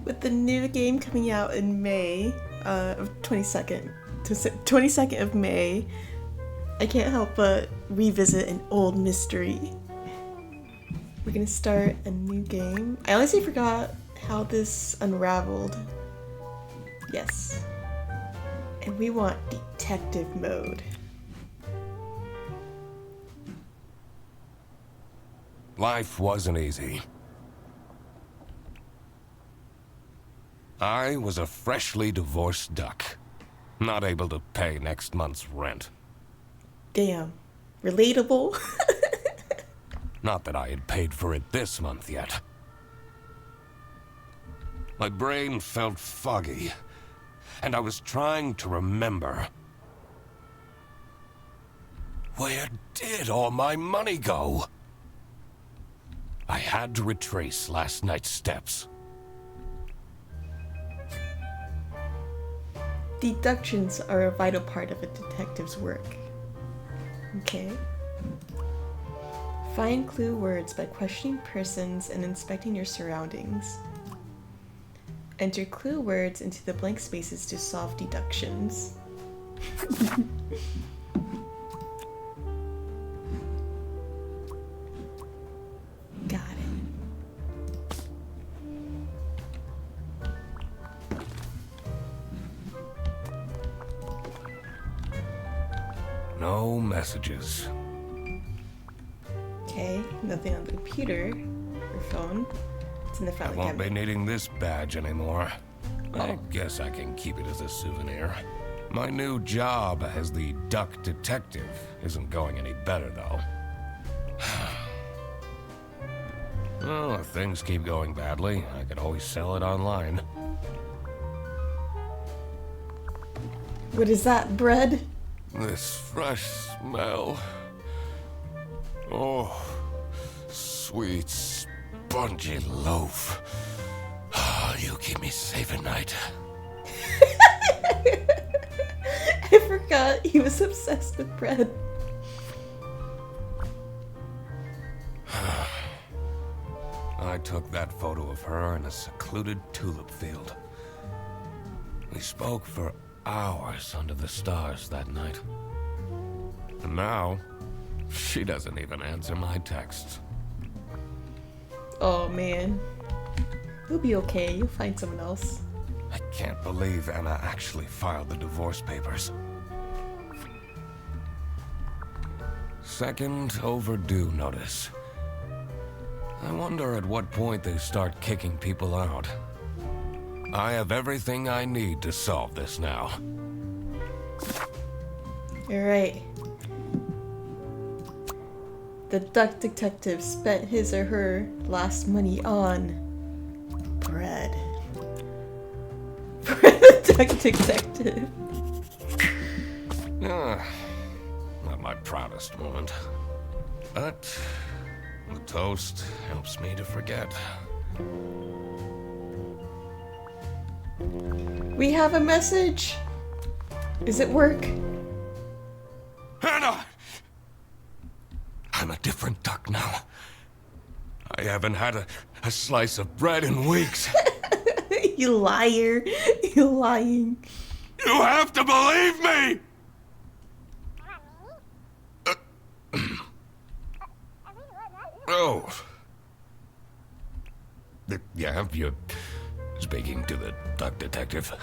with the new game coming out in May of 22nd of May, I can't help but revisit an old mystery. We're gonna start a new game. I honestly forgot how this unraveled. Yes. And we want detective mode. Life wasn't easy. I was a freshly divorced duck, not able to pay next month's rent. Damn. Relatable. Not that I had paid for it this month yet. My brain felt foggy, and I was trying to remember. Where did all my money go? I had to retrace last night's steps. Deductions are a vital part of a detective's work. Okay. Find clue words by questioning persons and inspecting your surroundings. Enter clue words into the blank spaces to solve deductions. Got it. No messages. Okay, nothing on the computer or phone. It's in the I filing won't be cabinet. needing this badge anymore. I Oh. guess I can keep it as a souvenir. My new job as the duck detective isn't going any better, though. Well, if things keep going badly, I could always sell it online. What is that, bread? This fresh smell. Oh, sweet, spongy loaf. Ah, you keep me safe at night. I forgot he was obsessed with bread. I took that photo of her in a secluded tulip field. We spoke for hours under the stars that night. And now, she doesn't even answer my texts. Oh man. You'll be okay. You'll find someone else. I can't believe Anna actually filed the divorce papers. Second overdue notice. I wonder at what point they start kicking people out. I have everything I need to solve this now. Alright. The duck detective spent his or her last money on bread. For the duck detective. Not my proudest moment. But the toast helps me to forget. We have a message. Is it work? Anna! I'm a different duck now. I haven't had a slice of bread in weeks. You liar. You're lying. You have to believe me! Oh. Yeah, you're speaking to the duck detective.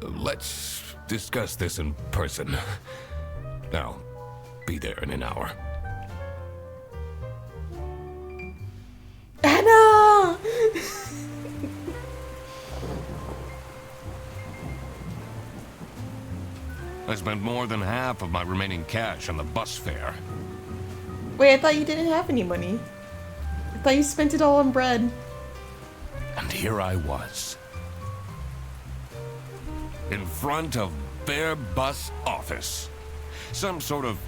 Let's discuss this in person. I'll be there in an hour. Anna! I spent more than half of my remaining cash on the bus fare. Wait, I thought you didn't have any money. I thought you spent it all on bread. And here I was. In front of Bear Bus office. Some sort of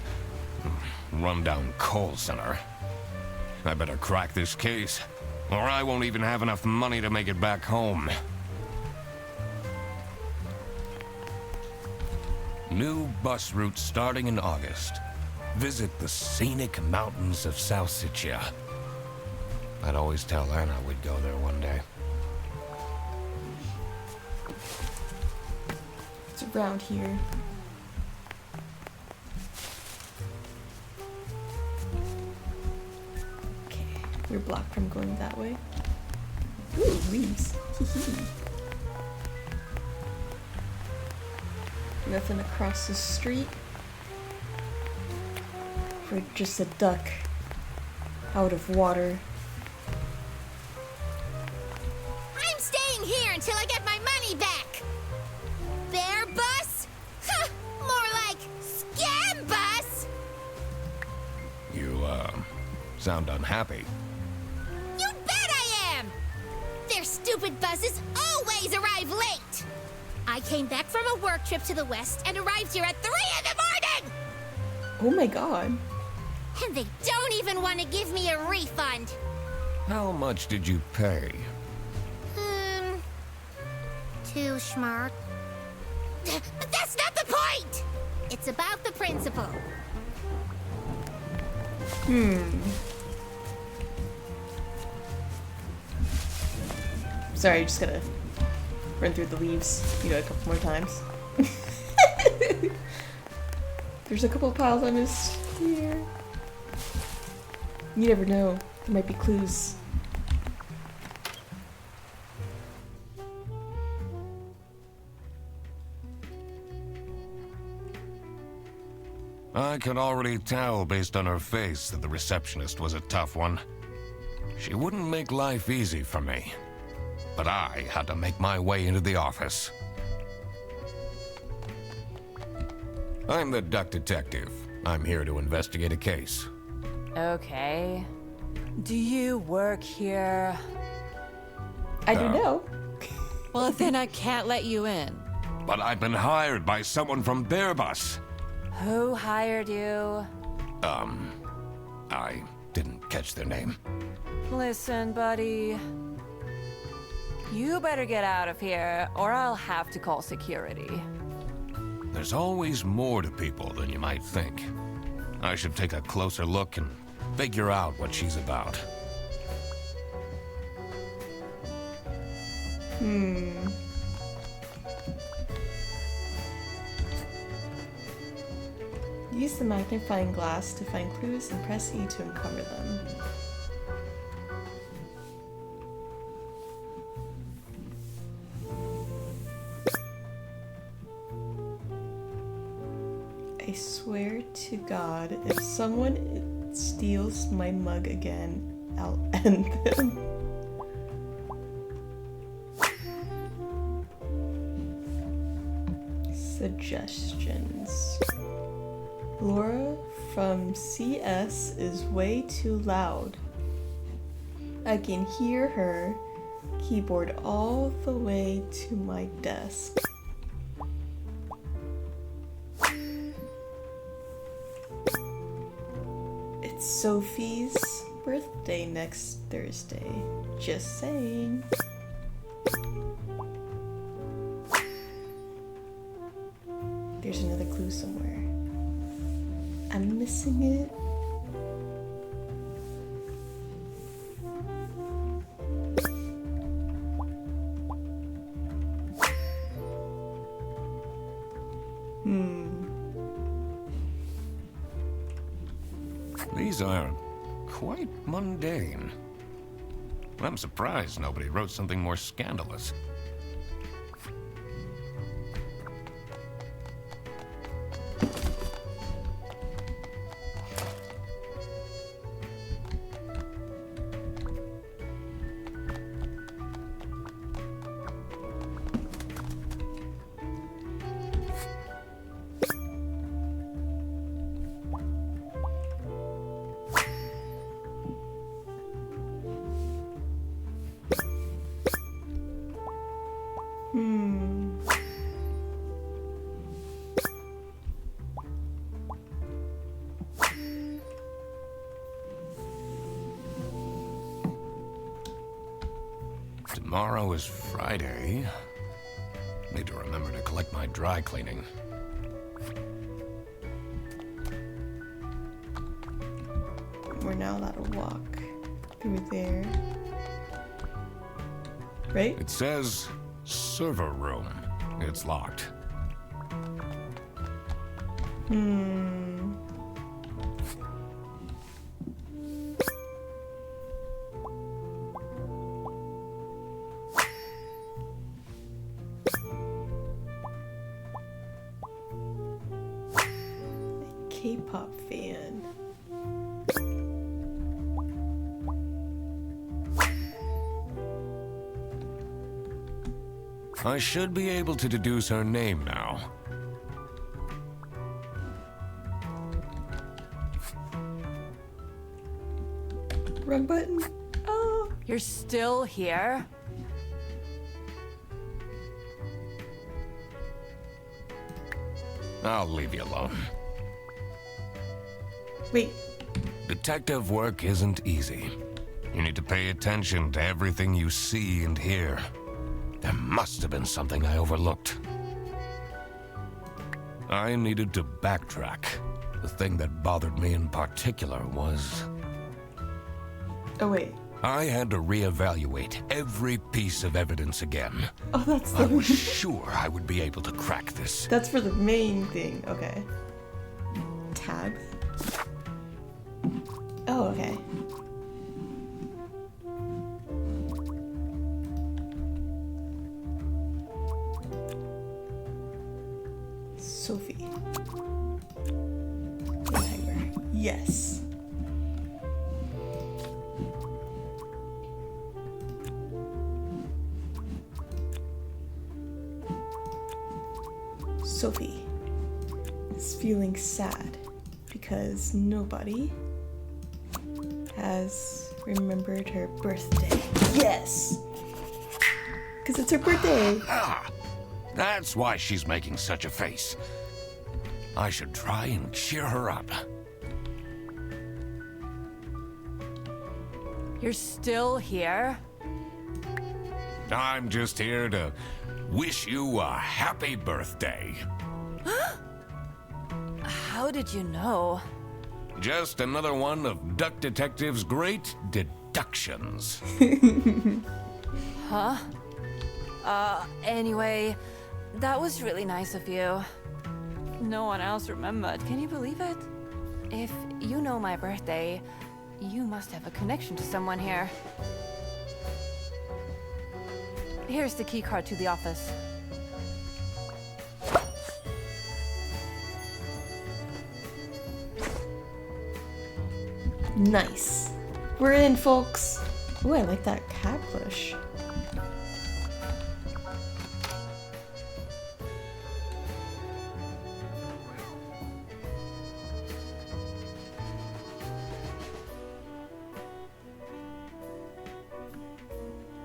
rundown call center. I better crack this case, or I won't even have enough money to make it back home. New bus route starting in August. Visit the scenic mountains of South Sitcha. I'd always tell Anna we'd go there one day. It's around here. Okay, we're blocked from going that way. Ooh, leaves. Nothing across the street. For just a duck out of water. I'm staying here until I get my money back. Bear bus? Huh, more like scam bus. You, sound unhappy. You bet I am. Their stupid buses always arrive late. I came back from a work trip to the west and arrived here at 3 in the morning. Oh my god. And they don't even want to give me a refund. How much did you pay? 2 schmark. But that's not the point! It's about the principle. Sorry, just gotta run through the leaves, a couple more times. There's a couple of piles I missed here. You never know. There might be clues. I could already tell based on her face that the receptionist was a tough one. She wouldn't make life easy for me. But I had to make my way into the office. I'm the duck detective. I'm here to investigate a case. Okay. Do you work here? I don't know. Well, then I can't let you in. But I've been hired by someone from Bearbus. Who hired you? I didn't catch their name. Listen, buddy. You better get out of here, or I'll have to call security. There's always more to people than you might think. I should take a closer look and figure out what she's about. Use the magnifying glass to find clues and press E to uncover them. I swear to God, if someone steals my mug again, I'll end them. Suggestions. Laura from CS is way too loud. I can hear her keyboard all the way to my desk. It's Sophie's birthday next Thursday. Just saying. There's another clue somewhere. I'm missing it. These are quite mundane. I'm surprised nobody wrote something more scandalous. Tomorrow is Friday. Need to remember to collect my dry cleaning. We're now allowed to walk through there. Right? It says server room. It's locked. K-pop fan. I should be able to deduce her name now. Wrong button. Oh. You're still here? I'll leave you alone. Wait. Detective work isn't easy. You need to pay attention to everything you see and hear. There must have been something I overlooked. I needed to backtrack. The thing that bothered me in particular was... Oh, wait. I had to reevaluate every piece of evidence again. Oh, that's I the... was sure I would be able to crack this. That's for the main thing. Okay. Tab. Oh, okay. Sophie. Hanger. Yes. Sophie is feeling sad because nobody has remembered her birthday. Yes! Because it's her birthday. Ah, that's why she's making such a face. I should try and cheer her up. You're still here? I'm just here to wish you a happy birthday. How did you know? Just another one of Duck Detective's great deductions. Huh? Anyway, that was really nice of you. No one else remembered. Can you believe it? If you know my birthday, you must have a connection to someone here. Here's the key card to the office. Nice. We're in, folks. Ooh, I like that cat plush.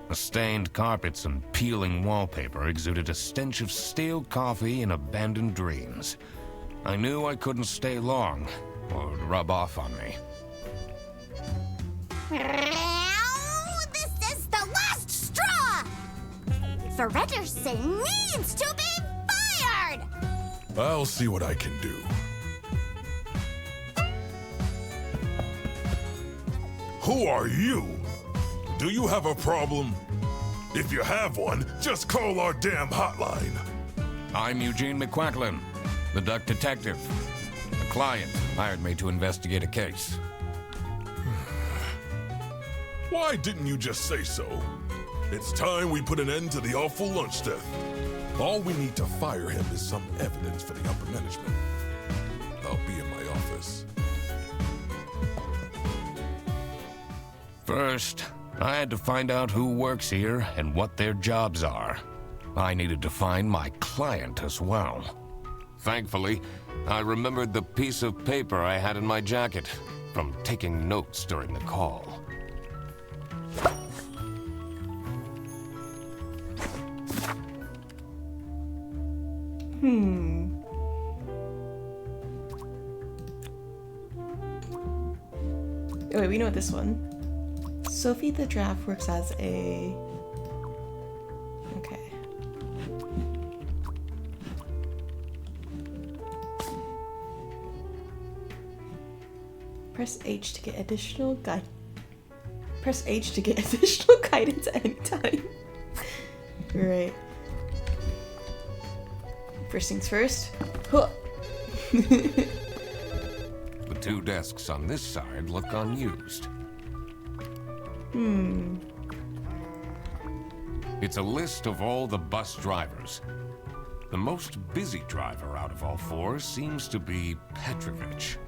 The stained carpets and peeling wallpaper exuded a stench of stale coffee and abandoned dreams. I knew I couldn't stay long, or it would rub off on me. This is the last straw! Fredderson needs to be fired! I'll see what I can do. Who are you? Do you have a problem? If you have one, just call our damn hotline. I'm Eugene McQuacklin, the Duck Detective. A client hired me to investigate a case. Why didn't you just say so? It's time we put an end to the awful lunch death. All we need to fire him is some evidence for the upper management. I'll be in my office. First, I had to find out who works here and what their jobs are. I needed to find my client as well. Thankfully, I remembered the piece of paper I had in my jacket from taking notes during the call. Oh, wait, we know this one. Sophie the Draft works as a... Okay. Press H to get additional Press H to get additional guidance at any time. Right. First things first. Huh. The two desks on this side look unused. It's a list of all the bus drivers. The most busy driver out of all four seems to be Petrovich.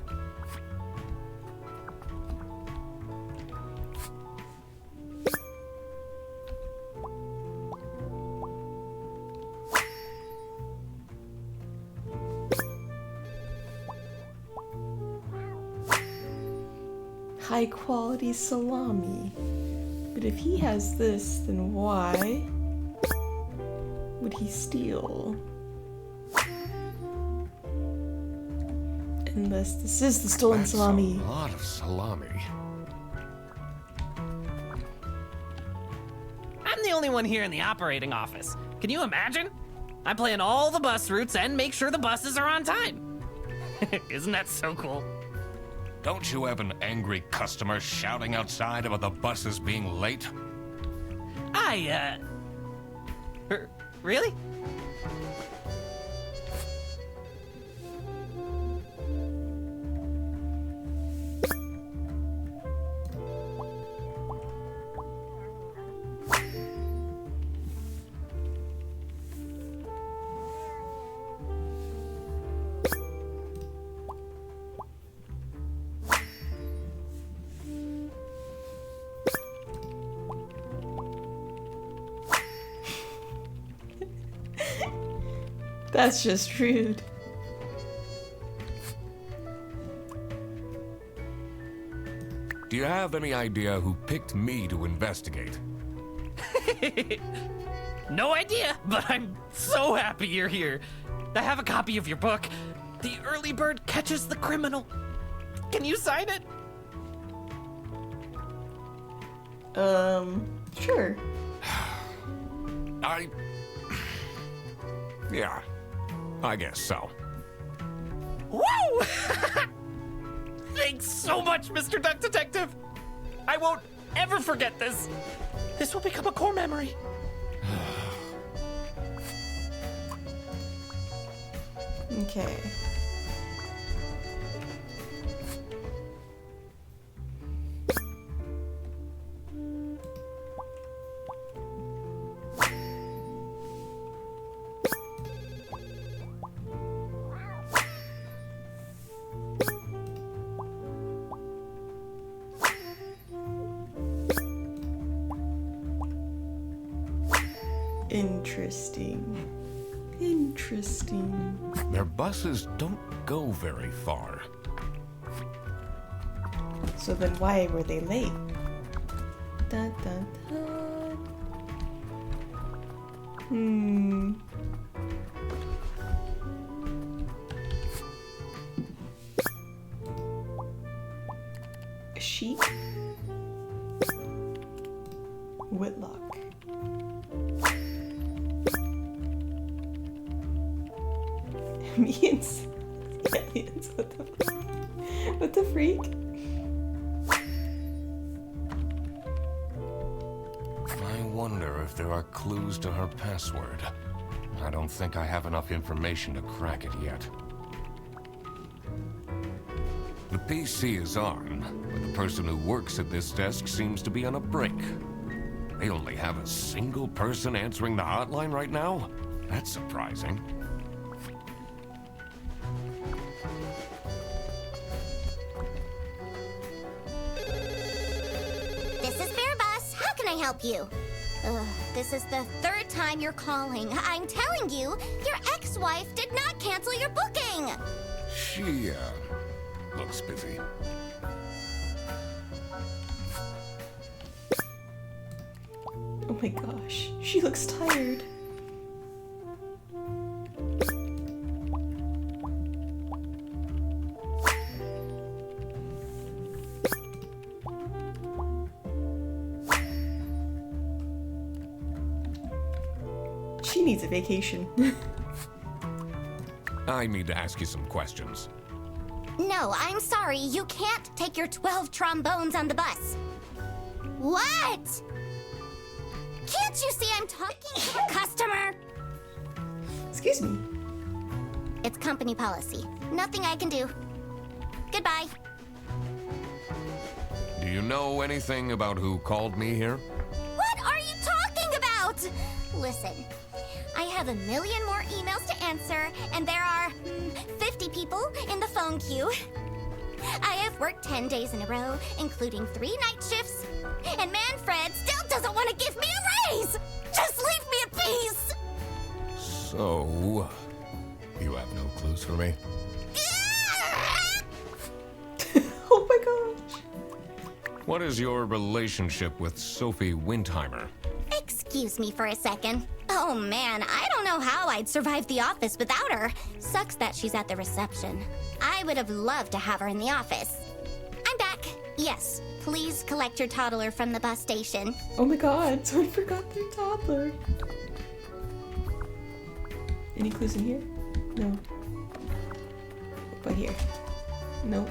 High quality salami. But if he has this, then why would he steal? Unless this is the stolen That's salami. a lot of salami. I'm the only one here in the operating office. Can you imagine? I plan all the bus routes and make sure the buses are on time. Isn't that so cool? Don't you have an angry customer shouting outside about the buses being late? Really? That's just rude. Do you have any idea who picked me to investigate? No idea, but I'm so happy you're here. I have a copy of your book, The Early Bird Catches the Criminal. Can you sign it? Sure. Yeah, I guess so. Woo! Thanks so much, Mr. Duck Detective. I won't ever forget this. This will become a core memory. Okay. Interesting. Interesting. Their buses don't go very far. So then why were they late? Dun, dun, dun. A sheep? Whitlock. Aliens. Aliens. What the freak? I wonder if there are clues to her password. I don't think I have enough information to crack it yet. The PC is on, but the person who works at this desk seems to be on a break. They only have a single person answering the hotline right now? That's surprising. This is Fair Bus. How can I help you? This is the third time you're calling. I'm telling you, your ex-wife did not cancel your booking. She, looks busy. Oh my gosh, she looks tired. She needs a vacation. I need to ask you some questions. No, I'm sorry. You can't take your 12 trombones on the bus. What? Can't you see I'm talking to a customer? Excuse me. It's company policy. Nothing I can do. Goodbye. Do you know anything about who called me here? What are you talking about? Listen, I have a million more emails to answer, and there are 50 people in the phone queue. I have worked 10 days in a row, including 3 night shifts, and Manfred still doesn't want to give me a raise! Just leave me in peace! So, you have no clues for me? Oh my gosh. What is your relationship with Sophie Windheimer? Excuse me for a second. Oh man, I don't know how I'd survive the office without her. Sucks that she's at the reception. I would have loved to have her in the office. I'm back. Yes, please collect your toddler from the bus station. Oh my god, someone forgot their toddler. Any clues in here? No. What about here? Nope.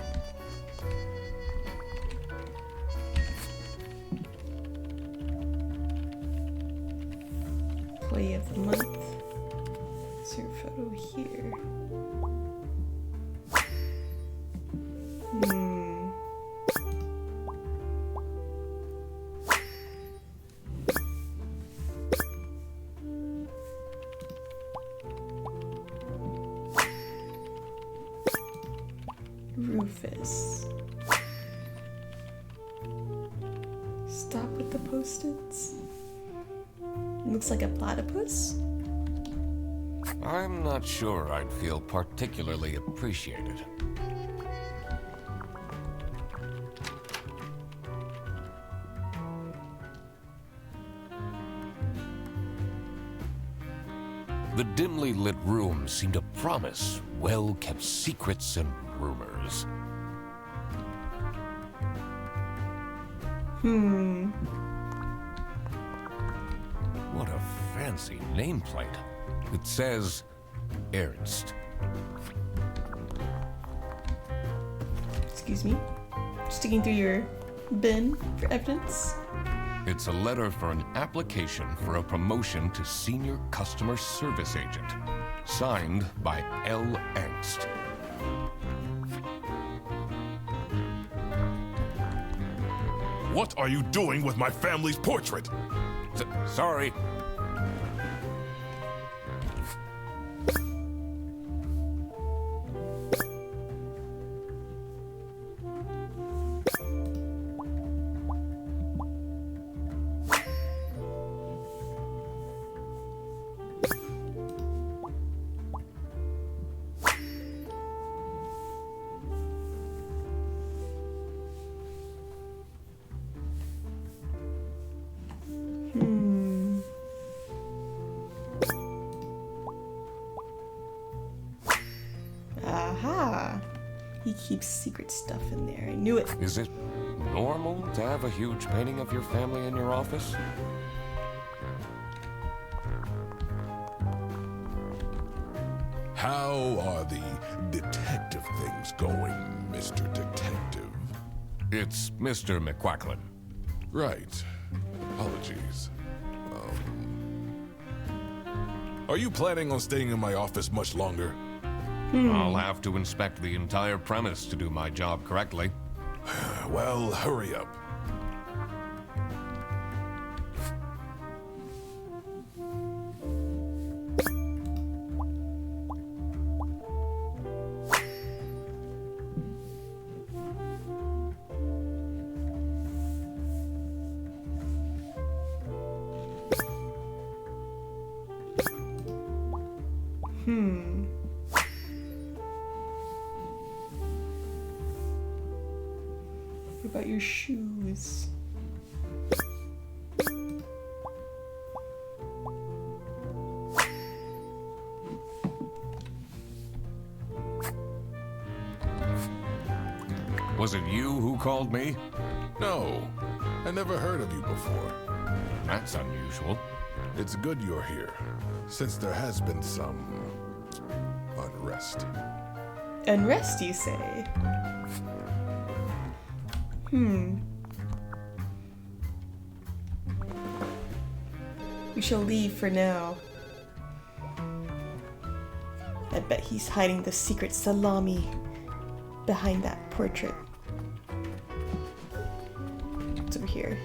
Employee of the month. Insert photo here. Rufus. Stop with the post-its. Looks like a platypus. I'm not sure I'd feel particularly appreciated. The dimly lit room seemed to promise well-kept secrets and rumors. What a fancy nameplate. It says Ernst. Excuse me. Sticking through your bin for evidence. It's a letter for an application for a promotion to senior customer service agent. Signed by L. Angst. What are you doing with my family's portrait? Sorry. Aha! He keeps secret stuff in there. I knew it. Is it normal to have a huge painting of your family in your office? How are the detective things going, Mr. Detective? It's Mr. McQuacklin. Right. Apologies. Are you planning on staying in my office much longer? I'll have to inspect the entire premise to do my job correctly. Well, hurry up. What about your shoes? Was it you who called me? No, I never heard of you before. That's unusual. It's good you're here, since there has been some unrest. Unrest, you say? We shall leave for now. I bet he's hiding the secret salami behind that portrait. It's over here.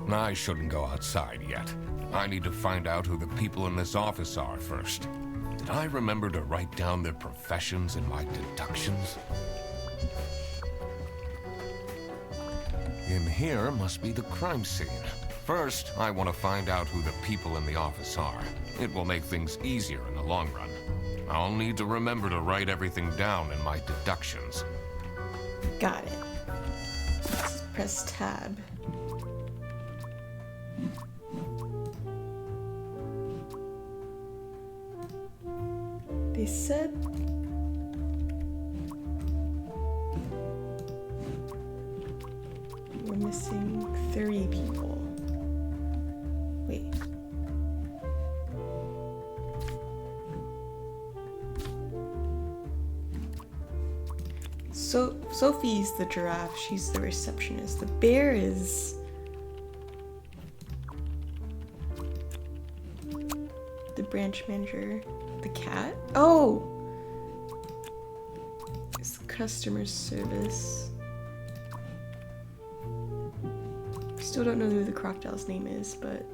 I shouldn't go outside yet. I need to find out who the people in this office are first. Did I remember to write down their professions in my deductions? In here must be the crime scene. First, I want to find out who the people in the office are. It will make things easier in the long run. I'll need to remember to write everything down in my deductions. Got it. Let's press tab. They said we're missing 3 people. Wait. So Sophie's the giraffe, she's the receptionist. The bear is the branch manager. The cat? Oh! It's customer service. Still don't know who the crocodile's name is, but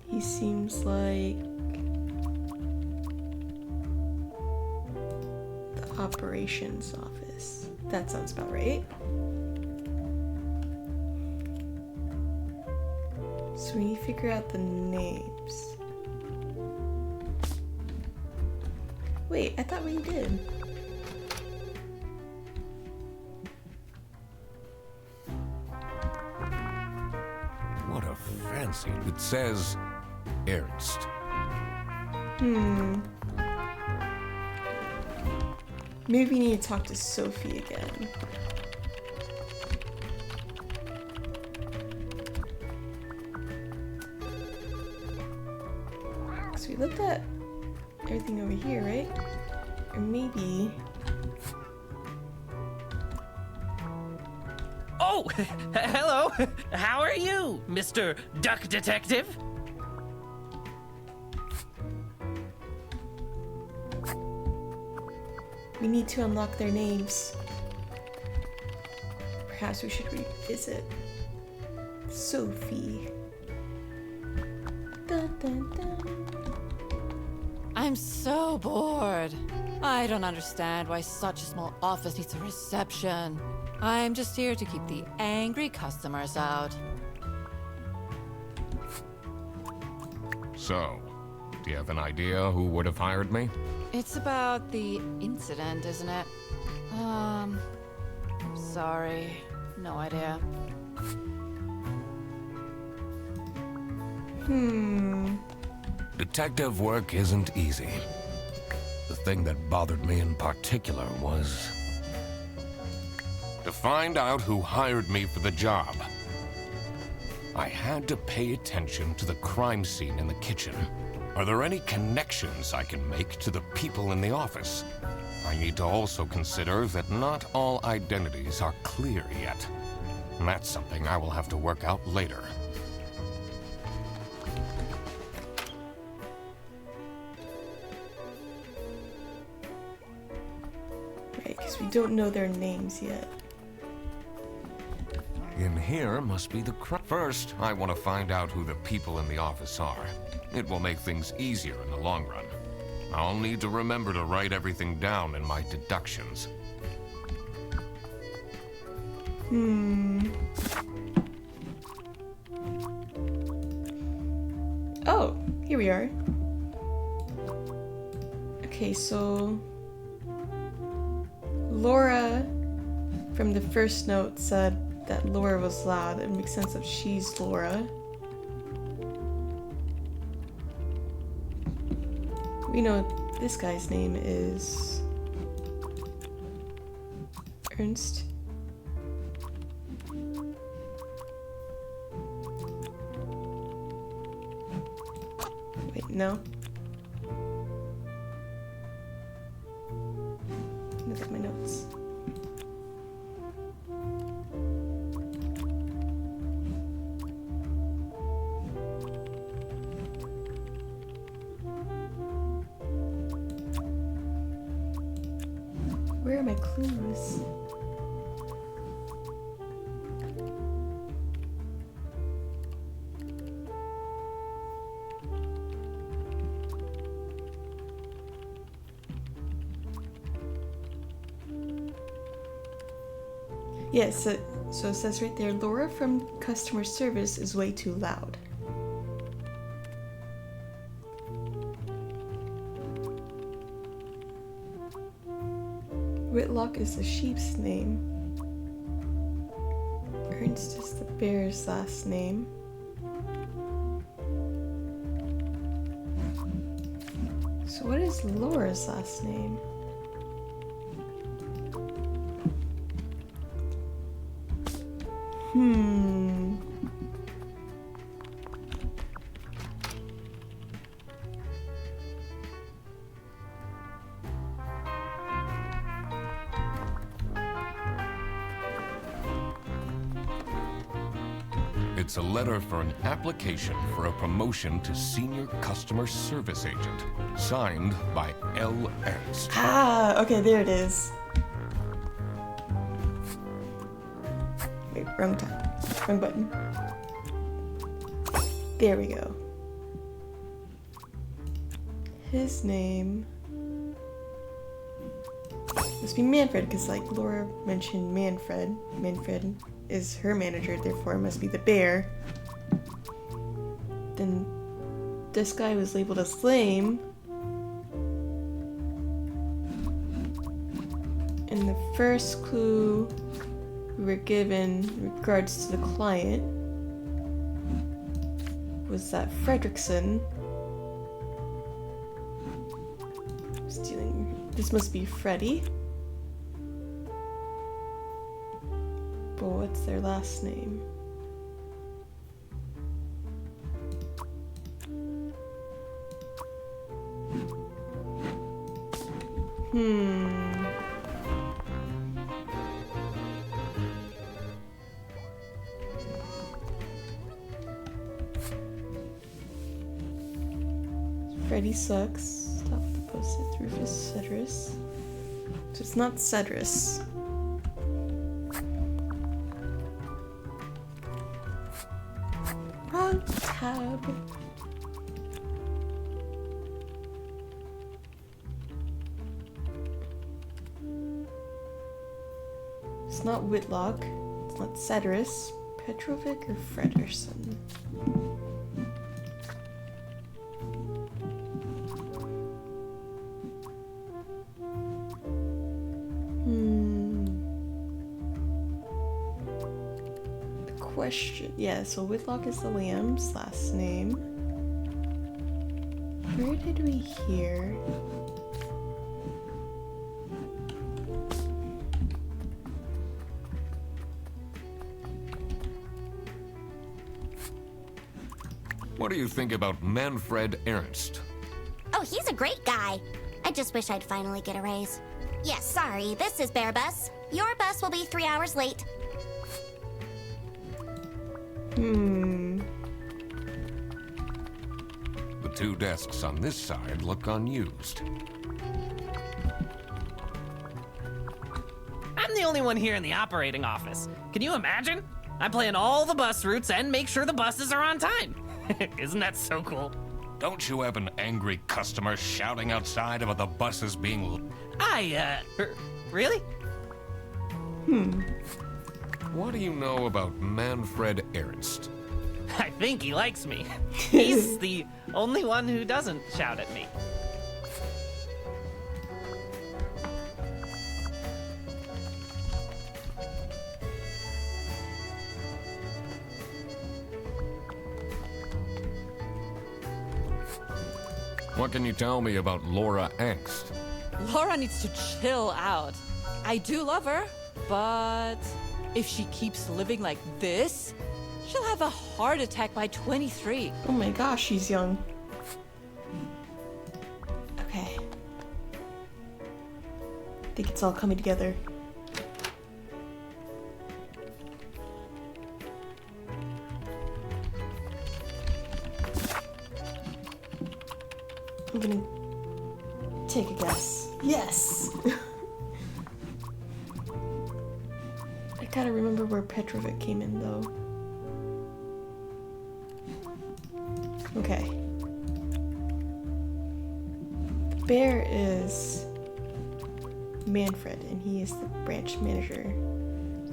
he seems like the operations office. That sounds about right. So we need to figure out the names. Wait, I thought we did. What a fancy... It says Ernst. Maybe we need to talk to Sophie again. So we looked at everything over here, right? Or maybe... Oh, hello. How are you, Mr. Duck Detective? We need to unlock their names. Perhaps we should revisit Sophie. Dun, dun, dun. I'm so bored. I don't understand why such a small office needs a reception. I'm just here to keep the angry customers out. So, do you have an idea who would have hired me? It's about the incident, isn't it? Sorry. No idea. Detective work isn't easy. The thing that bothered me in particular was to find out who hired me for the job. I had to pay attention to the crime scene in the kitchen. Are there any connections I can make to the people in the office? I need to also consider that not all identities are clear yet. And that's something I will have to work out later. Right, because we don't know their names yet. In here must be the First, I want to find out who the people in the office are. It will make things easier in the long run. I'll need to remember to write everything down in my deductions. Oh, here we are. Okay, so Laura from the first note said that Laura was loud. It makes sense that she's Laura. We know this guy's name is Ernst. Wait, no. Look at my notes. Where are my clues? Yes, so it says right there, Laura from customer service is way too loud. Whitlock is the sheep's name. Ernst is the bear's last name. So what is Laura's last name? It's a letter for an application for a promotion to senior customer service agent, signed by L. Ernst. Ah, okay, there it is. Wait, wrong time. Wrong button. There we go. His name must be Manfred, because like Laura mentioned Manfred. Manfred is her manager, therefore it must be the bear. Then this guy was labeled as lame. And the first clue we were given in regards to the client was that Fredrickson was dealing. This must be Freddy. But what's their last name? Freddy sucks. Stop the post-it. Rufus Cedrus. So it's not Cedrus. Wrong tab. It's not Whitlock. It's not Cedrus. Petrovic or Frederson? Question. Yeah, so Whitlock is the lamb's last name. Where did we hear? What do you think about Manfred Ernst? Oh, he's a great guy. I just wish I'd finally get a raise. Yes, sorry, this is Bear Bus. Your bus will be 3 hours late. The two desks on this side look unused. I'm the only one here in the operating office. Can you imagine? I plan all the bus routes and make sure the buses are on time. Isn't that so cool? Don't you have an angry customer shouting outside about the buses being... Really? What do you know about Manfred Ernst? I think he likes me. He's the only one who doesn't shout at me. What can you tell me about Laura Angst? Laura needs to chill out. I do love her, but if she keeps living like this, she'll have a heart attack by 23. Oh my gosh, she's young. Okay. I think it's all coming together. I'm gonna take a guess. Yes! Gotta remember where Petrovic came in, though. Okay. The bear is Manfred, and he is the branch manager.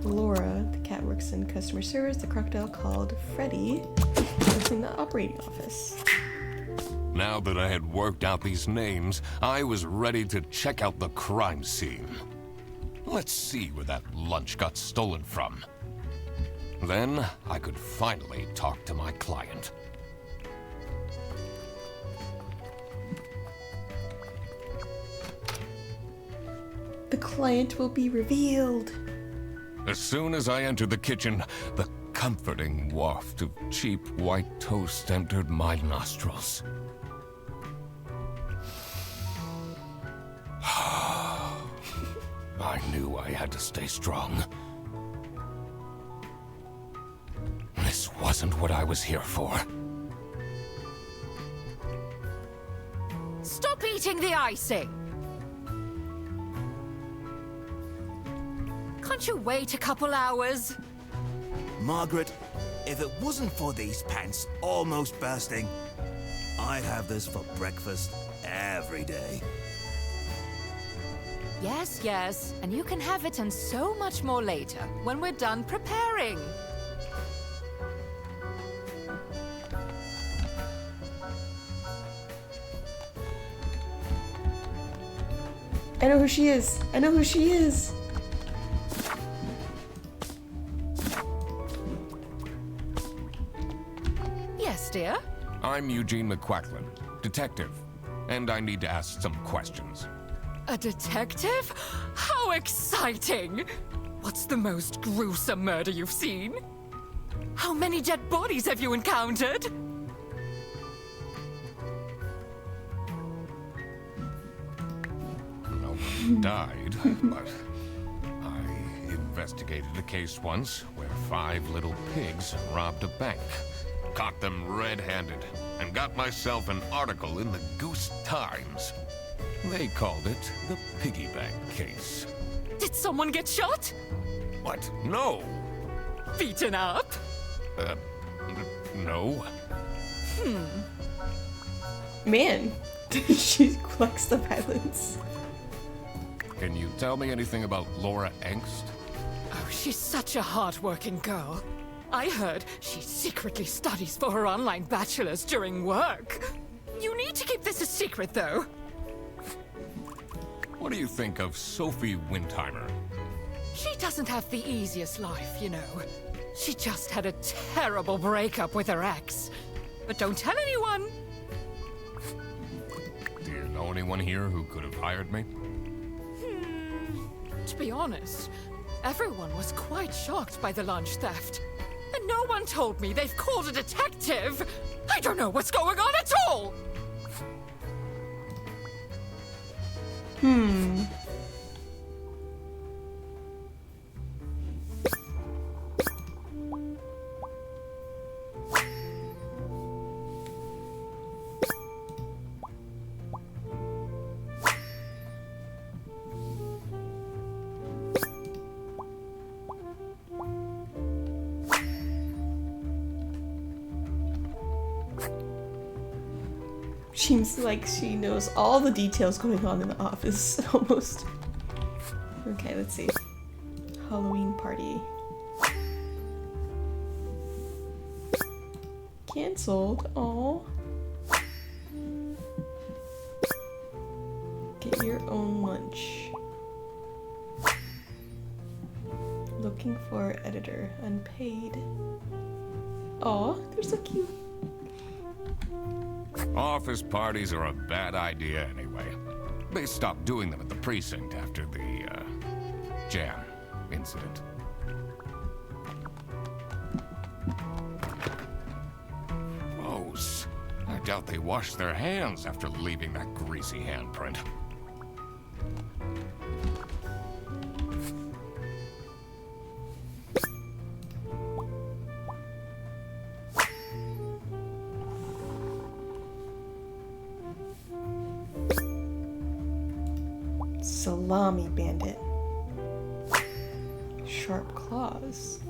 Laura, the cat, works in customer service. The crocodile, called Freddy, works in the operating office. Now that I had worked out these names, I was ready to check out the crime scene. Let's see where that lunch got stolen from. Then I could finally talk to my client. The client will be revealed. As soon as I entered the kitchen, the comforting waft of cheap white toast entered my nostrils. I knew I had to stay strong. This wasn't what I was here for. Stop eating the icing! Can't you wait a couple hours? Margaret, if it wasn't for these pants almost bursting, I'd have this for breakfast every day. Yes, yes, and you can have it and so much more later, when we're done preparing. I know who she is. I know who she is. Yes, dear? I'm Eugene McQuacklin, detective, and I need to ask some questions. A detective? How exciting! What's the most gruesome murder you've seen? How many dead bodies have you encountered? No one died, but I investigated a case once where 5 little pigs robbed a bank. Caught them red-handed, and got myself an article in the Goose Times. They called it the Piggy Bank Case. Did someone get shot? What? No! Beaten up? No. Man, she collects the violence. Can you tell me anything about Laura Engst? Oh, she's such a hard-working girl. I heard she secretly studies for her online bachelor's during work. You need to keep this a secret, though. What do you think of Sophie Windheimer? She doesn't have the easiest life, you know. She just had a terrible breakup with her ex. But don't tell anyone. Do you know anyone here who could have hired me? To be honest, everyone was quite shocked by the lunch theft. And no one told me they've called a detective. I don't know what's going on at all. Seems like she knows all the details going on in the office, almost. Okay, let's see. Halloween party. Cancelled. Oh. Get your own lunch. Looking for editor. Unpaid. Oh, they're so cute. Office parties are a bad idea anyway. They stopped doing them at the precinct after the, jam incident. Gross. I doubt they washed their hands after leaving that greasy handprint. Salami bandit. sharp claws.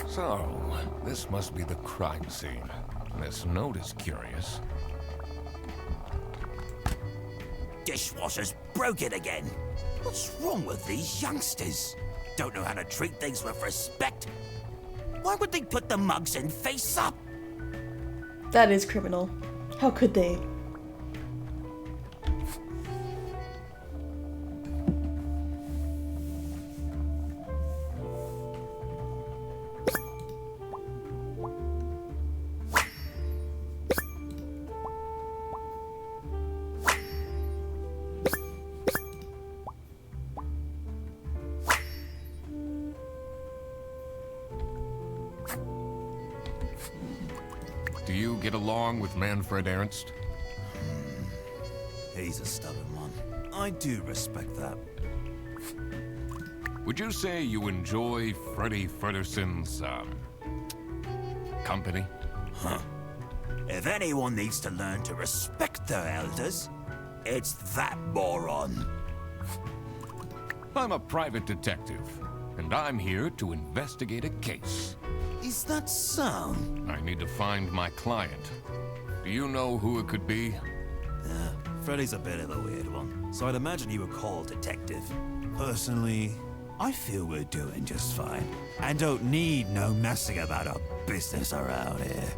So, this must be the crime scene. This note is curious. Dishwasher's broken again. What's wrong with these youngsters? Don't know how to treat things with respect. Why would they put the mugs in face up? That is criminal. How could they? Do you get along with Manfred Ernst? He's a stubborn one. I do respect that. Would you say you enjoy Freddy Frederson's, company? Huh. If anyone needs to learn to respect their elders, it's that moron. I'm a private detective, and I'm here to investigate a case. Is that so? I need to find my client. Do you know who it could be? Freddy's a bit of a weird one, so I'd imagine you would call detective. Personally, I feel we're doing just fine, and don't need no messing about our business around here.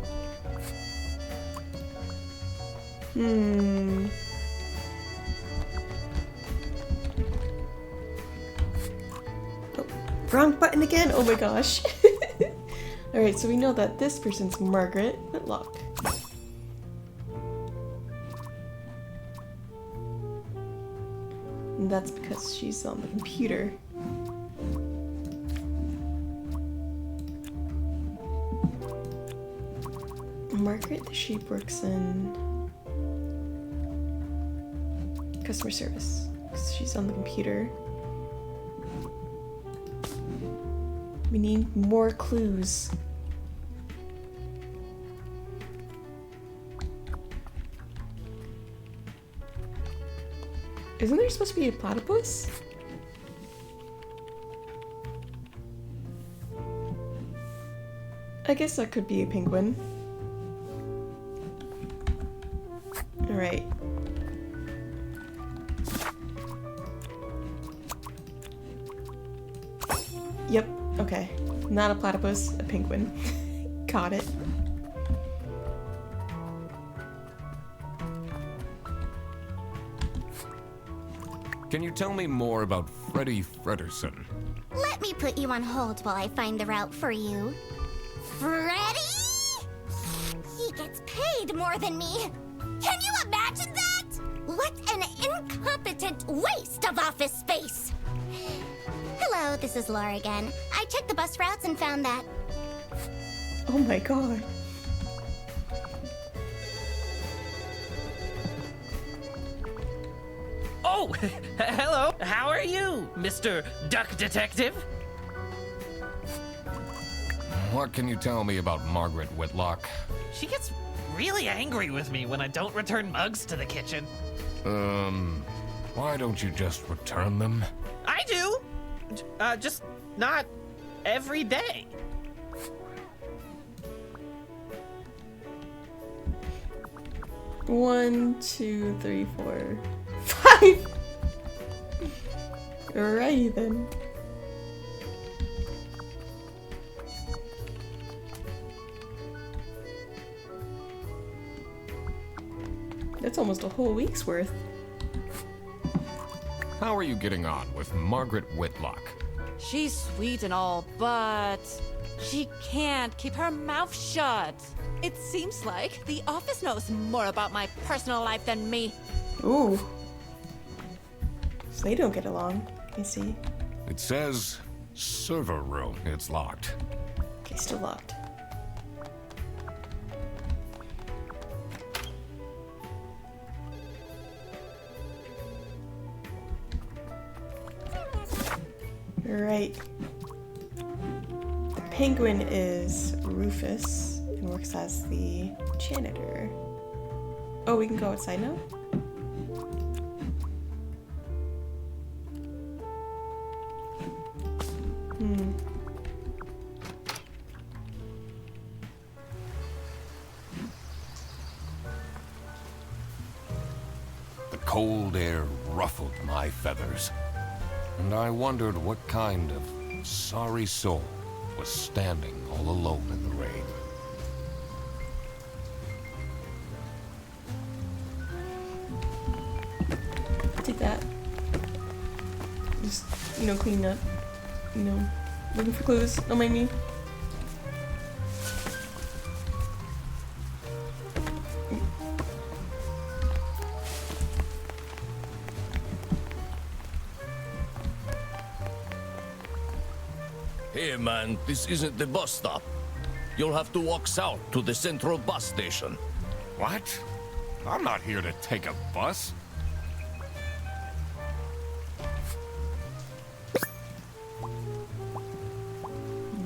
Oh, wrong button again? Oh my gosh. Alright, so we know that this person's Margaret Whitlock. And that's because she's on the computer. Margaret the Sheep works in customer service because she's on the computer. We need more clues. Isn't there supposed to be a platypus? I guess that could be a penguin. Alright. Yep, okay. Not a platypus, a penguin. Got it. Can you tell me more about Freddy Frederson? Let me put you on hold while I find the route for you. Freddy? He gets paid more than me. Can you imagine that? What an incompetent waste of office space. Hello, this is Laura again. I checked the bus routes and found that. Oh my god. Oh, hello. How are you, Mr. Duck Detective? What can you tell me about Margaret Whitlock? She gets really angry with me when I don't return mugs to the kitchen. Why don't you just return them? I do. Just not every day. One, two, three, 4, 5. Alrighty then. That's almost a whole week's worth. How are you getting on with Margaret Whitlock? She's sweet and all, but she can't keep her mouth shut. It seems like the office knows more about my personal life than me. Ooh. So they don't get along. I see. It says server room. It's locked. Okay, still locked. Alright. The Penguin is Rufus and works as the janitor. Oh, we can go outside now? The cold air ruffled my feathers, and I wondered what kind of sorry soul was standing all alone in the rain. Take that. Just, clean up. Looking for clues. Don't mind me. Hey man, this isn't the bus stop. You'll have to walk south to the central bus station. What? I'm not here to take a bus.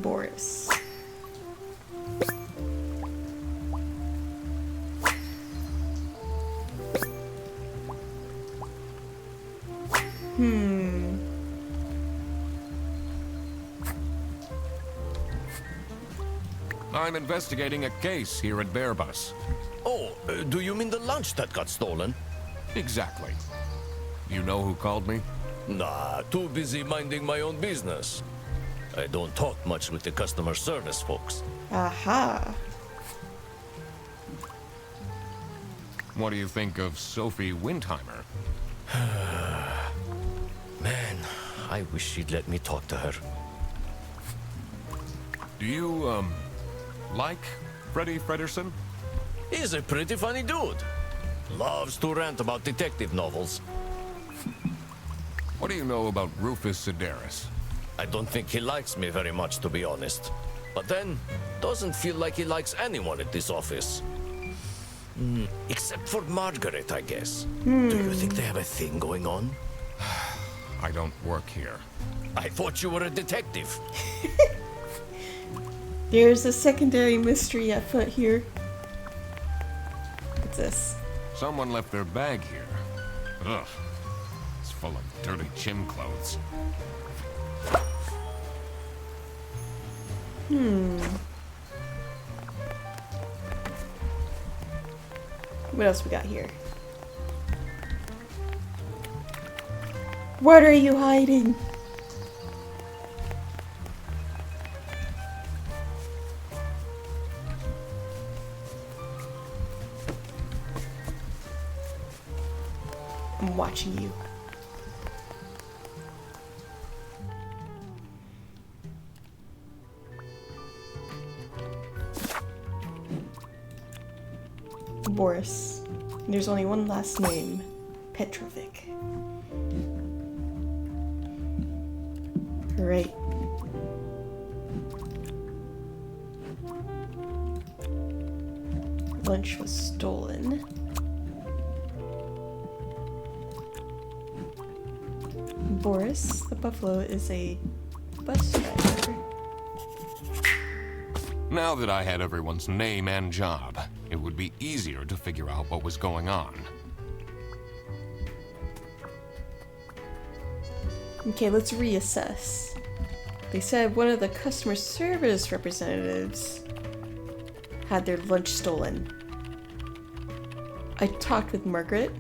Boris. I'm investigating a case here at Bearbus. Oh, do you mean the lunch that got stolen? Exactly. You know who called me? Nah, too busy minding my own business. I don't talk much with the customer service folks. Aha. What do you think of Sophie Windheimer? Man, I wish she'd let me talk to her. Do you, like Freddie Frederson? He's a pretty funny dude. Loves to rant about detective novels. What do you know about Rufus Sedaris? I don't think he likes me very much, to be honest. But then, doesn't feel like he likes anyone at this office. Except for Margaret, I guess. Do you think they have a thing going on? I don't work here. I thought you were a detective. There's a secondary mystery at foot here. What's this? Someone left their bag here. Ugh. It's full of dirty gym clothes. What else we got here? What are you hiding? I'm watching you. Boris. There's only one last name. Petrovic. Right. Lunch was stolen. Boris, the buffalo, is a bus driver. Now that I had everyone's name and job, it would be easier to figure out what was going on. Okay, let's reassess. They said one of the customer service representatives had their lunch stolen. I talked with Margaret.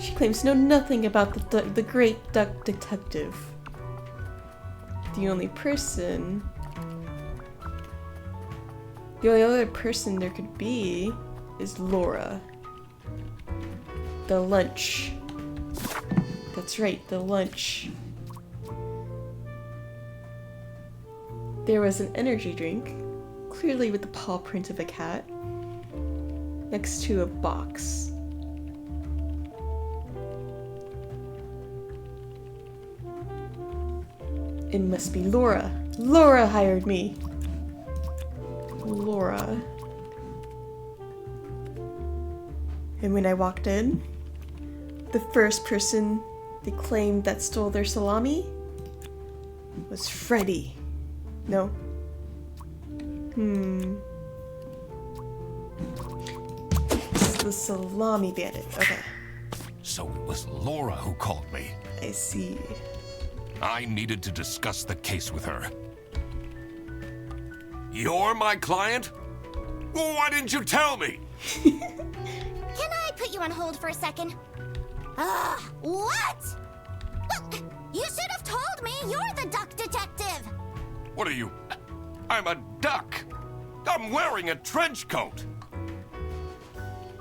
She claims to know nothing about the great duck detective. The only other person there could be is Laura. The lunch. That's right, the lunch. There was an energy drink, clearly with the paw print of a cat, next to a box. It must be Laura. Laura hired me. Laura. And when I walked in, the first person they claimed that stole their salami was Freddie. No. It's the Salami Bandit. Okay. So it was Laura who called me. I see. I needed to discuss the case with her. You're my client? Well, why didn't you tell me? Can I put you on hold for a second? What? Well, you should have told me you're the duck detective. What are you? I'm a duck. I'm wearing a trench coat.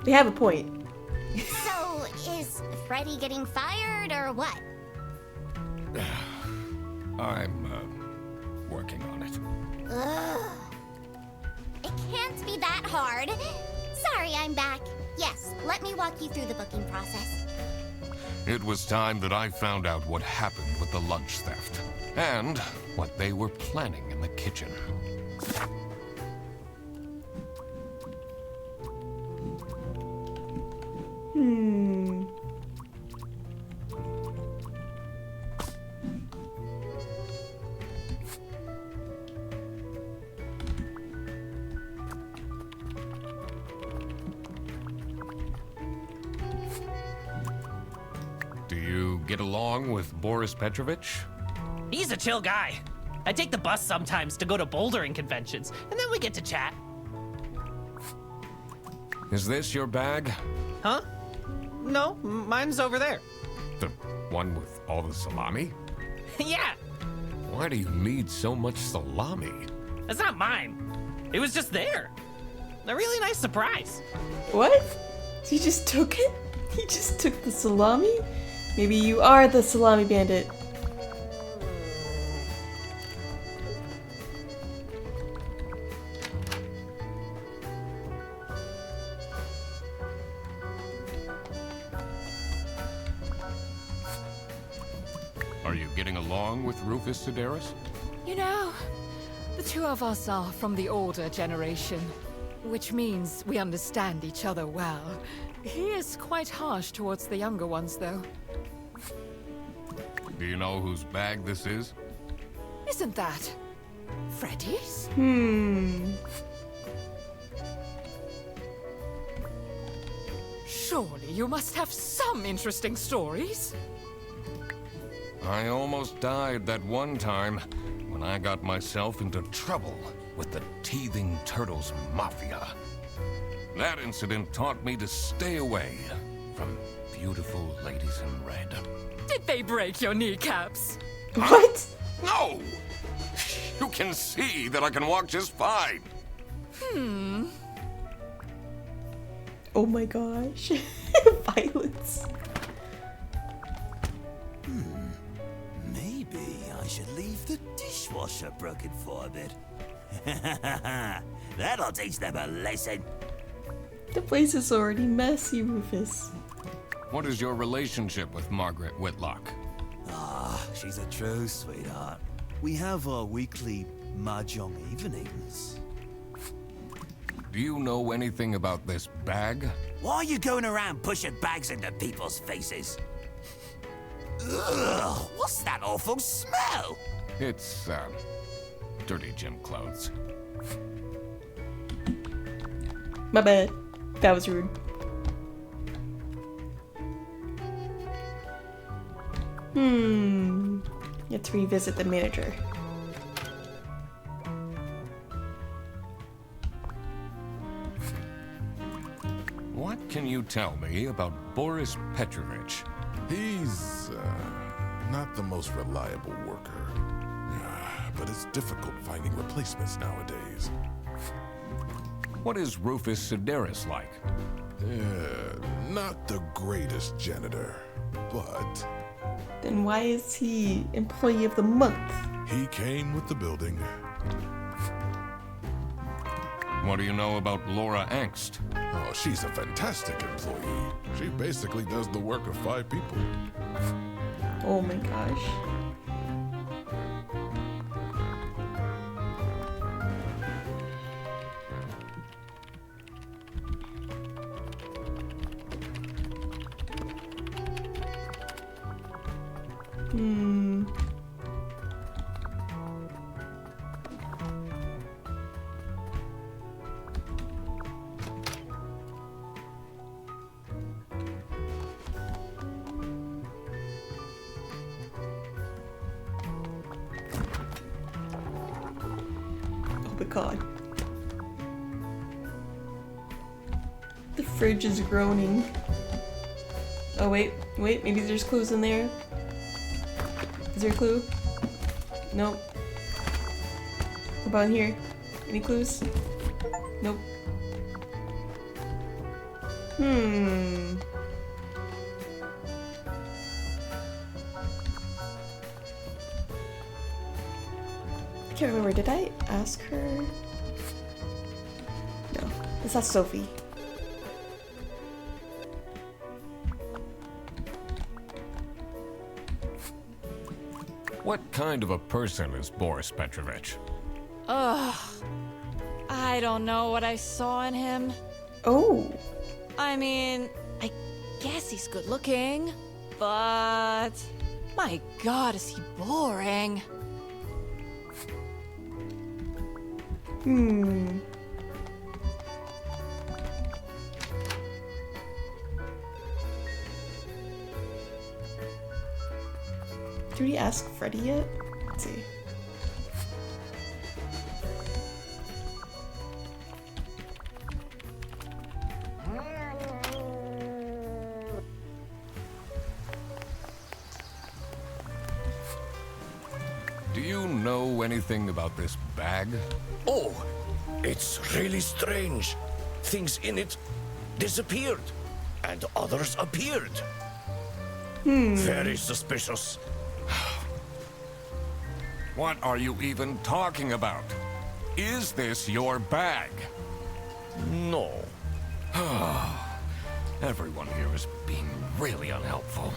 They have a point. So, is Freddy getting fired or what? I'm working on it. Ugh. It can't be that hard. Sorry, I'm back. Yes, let me walk you through the booking process. It was time that I found out what happened with the lunch theft and what they were planning in the kitchen. Do you get along with Boris Petrovich? He's a chill guy. I take the bus sometimes to go to bouldering conventions, and then we get to chat. Is this your bag? Huh? No, mine's over there. The one with all the salami? Yeah, Why do you need so much salami? that's not mine. It was just there. A really nice surprise. What? He just took it? He just took the salami? Maybe you are the Salami Bandit. Are you getting along with Rufus Sedaris? You know, the two of us are from the older generation, which means we understand each other well. He is quite harsh towards the younger ones, though. Do you know whose bag this is? Isn't that Freddy's? Surely you must have some interesting stories. I almost died that one time when I got myself into trouble with the Teething Turtles Mafia. That incident taught me to stay away from beautiful ladies in red. Did they break your kneecaps? What? No! You can see that I can walk just fine. Oh my gosh. Violence. Maybe I should leave the dishwasher broken for a bit. That'll teach them a lesson. The place is already messy, Rufus. What is your relationship with Margaret Whitlock? She's a true sweetheart. We have our weekly mahjong evenings. Do you know anything about this bag? Why are you going around pushing bags into people's faces? Ugh, what's that awful smell? It's, dirty gym clothes. My bad. That was rude. Let's revisit the manager. What can you tell me about Boris Petrovich? He's not the most reliable worker. But it's difficult finding replacements nowadays. What is Rufus Sedaris like? Not the greatest janitor, but Then why is he employee of the month? he came with the building. What do you know about Laura Angst? Oh, she's a fantastic employee. She basically does the work of 5 people. Oh my gosh. God. The fridge is groaning. Oh, wait, maybe there's clues in there. Is there a clue? Nope. What about in here? Any clues? Nope. I can't remember, did I ask her? No, it's not Sophie. What kind of a person is Boris Petrovich? Ugh. I don't know what I saw in him. Oh. I mean, I guess he's good looking, but my God, is he boring. Did we ask Freddy yet? Let's see. Do you know anything about this bag? Oh, it's really strange. Things in it disappeared, and others appeared. Very suspicious. What are you even talking about? Is this your bag? No. Everyone here is being really unhelpful.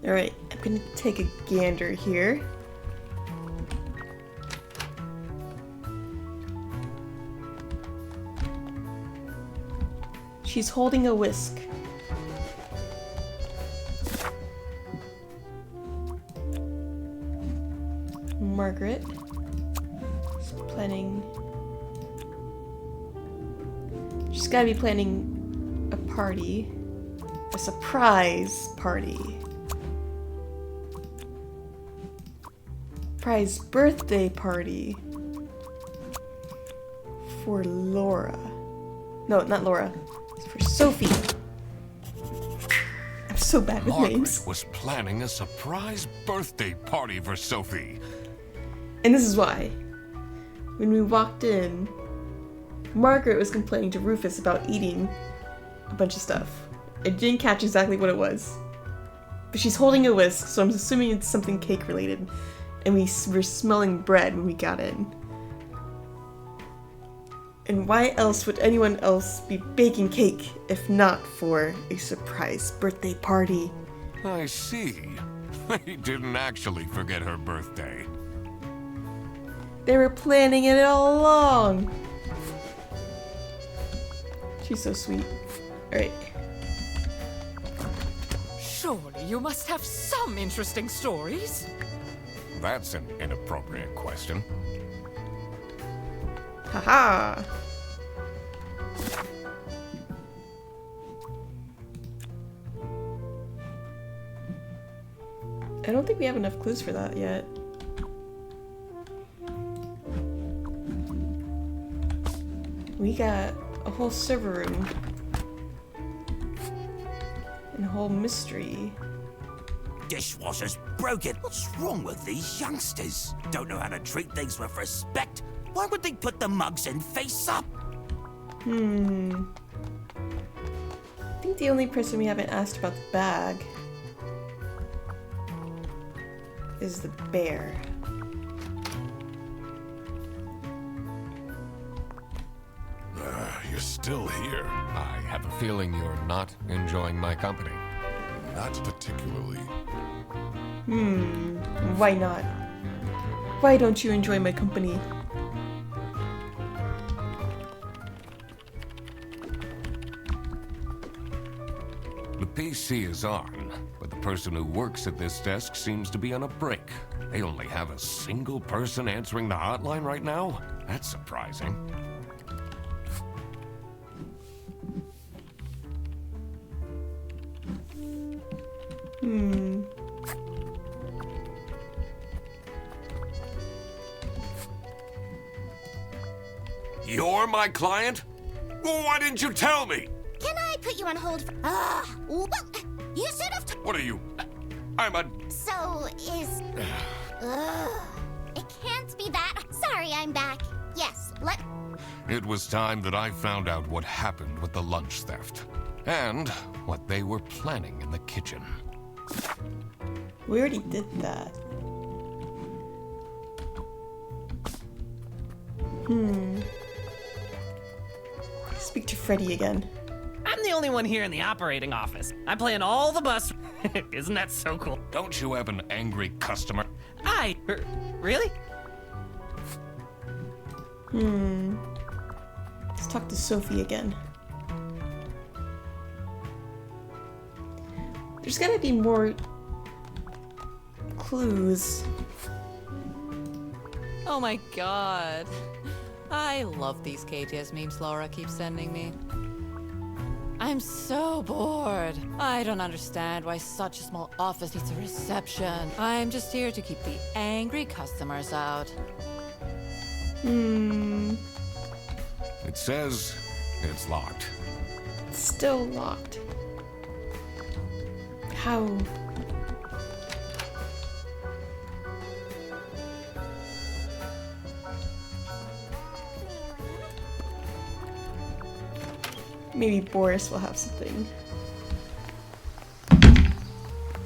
Alright, I'm gonna take a gander here. She's holding a whisk. Margaret is planning. She's gotta be planning a party. A surprise party. Surprise birthday party. For Laura. No, not Laura. It's for Sophie. I'm so bad with Margaret names. was planning a surprise birthday party for Sophie. And this is why. When we walked in, Margaret was complaining to Rufus about eating a bunch of stuff. I didn't catch exactly what it was. But she's holding a whisk, so I'm assuming it's something cake related. And we were smelling bread when we got in. And why else would anyone else be baking cake if not for a surprise birthday party? I see. They didn't actually forget her birthday. They were planning it all along. She's so sweet. Alright. Surely you must have some interesting stories. That's an inappropriate question. Haha. I don't think we have enough clues for that yet. We got a whole server room. And a whole mystery. Dishwasher's broken. What's wrong with these youngsters? Don't know how to treat things with respect? Why would they put the mugs in face up? I think the only person we haven't asked about the bag is the bear. You're still here. I have a feeling you're not enjoying my company. Not particularly. Why not? Why don't you enjoy my company? The PC is on, but the person who works at this desk seems to be on a break. They only have a single person answering the hotline right now? That's surprising. You're my client? Well, why didn't you tell me? Can I put you on hold for... well, you should have... What are you? I'm a... So, is... it can't be that... Sorry, I'm back. Yes, let... It was time that I found out what happened with the lunch theft. And what they were planning in the kitchen. We already did that. Speak to Freddy again. I'm the only one here in the operating office. I'm playing all the bus. Isn't that so cool? Don't you have an angry customer? Really? Let's talk to Sophie again. There's gotta be more clues. Oh my god. I love these KTS memes Laura keeps sending me. I'm so bored. I don't understand why such a small office needs a reception. I'm just here to keep the angry customers out. It says it's locked. It's still locked. How? Maybe Boris will have something.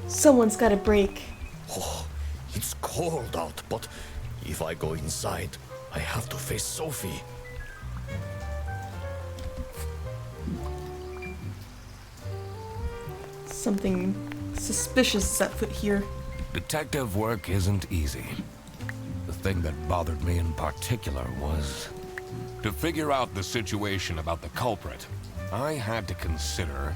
Someone's got a break. Oh, it's cold out, but if I go inside, I have to face Sophie. Something suspicious is afoot here. Detective work isn't easy. The thing that bothered me in particular was to figure out the situation about the culprit. I had to consider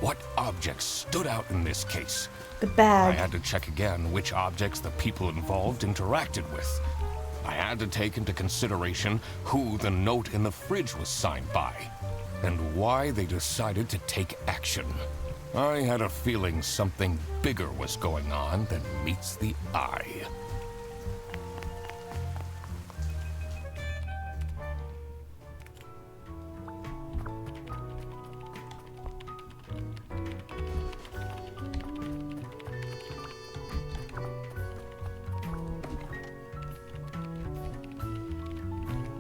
what objects stood out in this case. The bag. I had to check again which objects the people involved interacted with. I had to take into consideration who the note in the fridge was signed by, and why they decided to take action. I had a feeling something bigger was going on than meets the eye.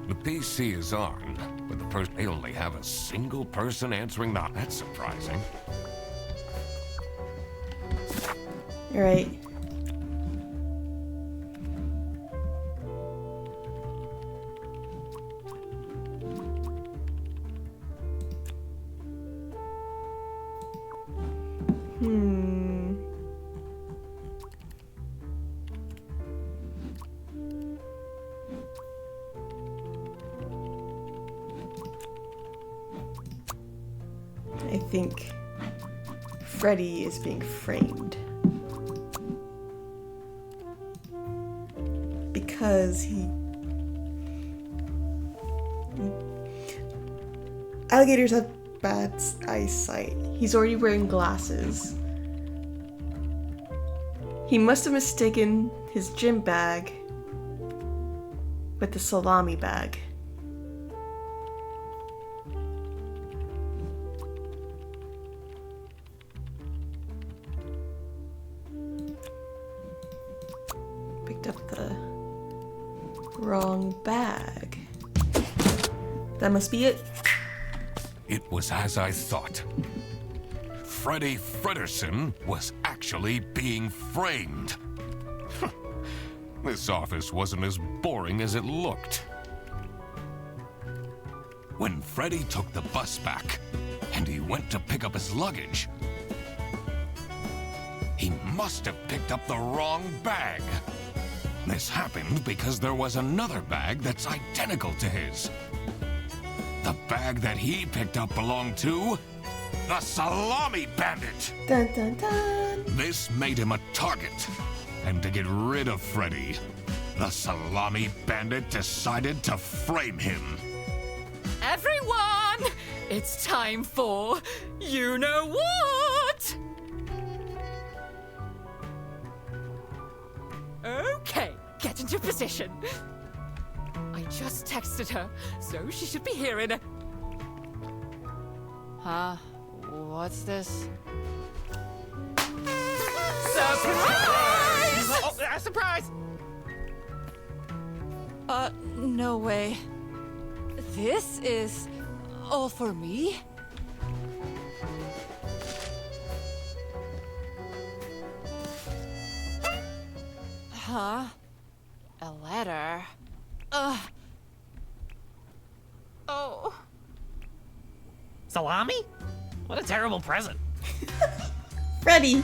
The PC is on, but they only have a single person answering the... That's surprising. All right. I think Freddy is being framed. Because alligators have bad eyesight. He's already wearing glasses. He must have mistaken his gym bag with the salami bag. Picked up the wrong bag. That must be it. It was as I thought. Freddy Fredersen was actually being framed. This office wasn't as boring as it looked. When Freddy took the bus back, and he went to pick up his luggage, he must have picked up the wrong bag. This happened because there was another bag that's identical to his. The bag that he picked up belonged to the Salami Bandit. Dun dun dun. This made him a target. And to get rid of Freddy, the Salami Bandit decided to frame him. Everyone, it's time for you know what? out of position. I just texted her, so she should be here in a... Huh? What's this? Surprise! Oh, surprise! No way. This is all for me? Huh? A letter? Ugh. Oh. Salami? What a terrible present. Freddy,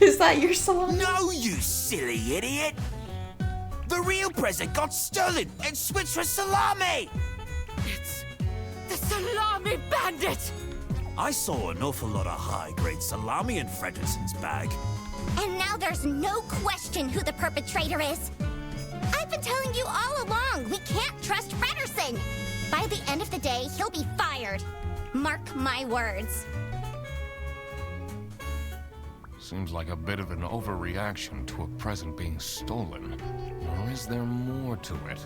is that your salami? No, you silly idiot! The real present got stolen and switched for salami! It's the Salami Bandit! I saw an awful lot of high-grade salami in Fredrickson's bag. And now there's no question who the perpetrator is. I've been telling you all along, we can't trust Frederson. By the end of the day, he'll be fired. Mark my words. Seems like a bit of an overreaction to a present being stolen. Or is there more to it?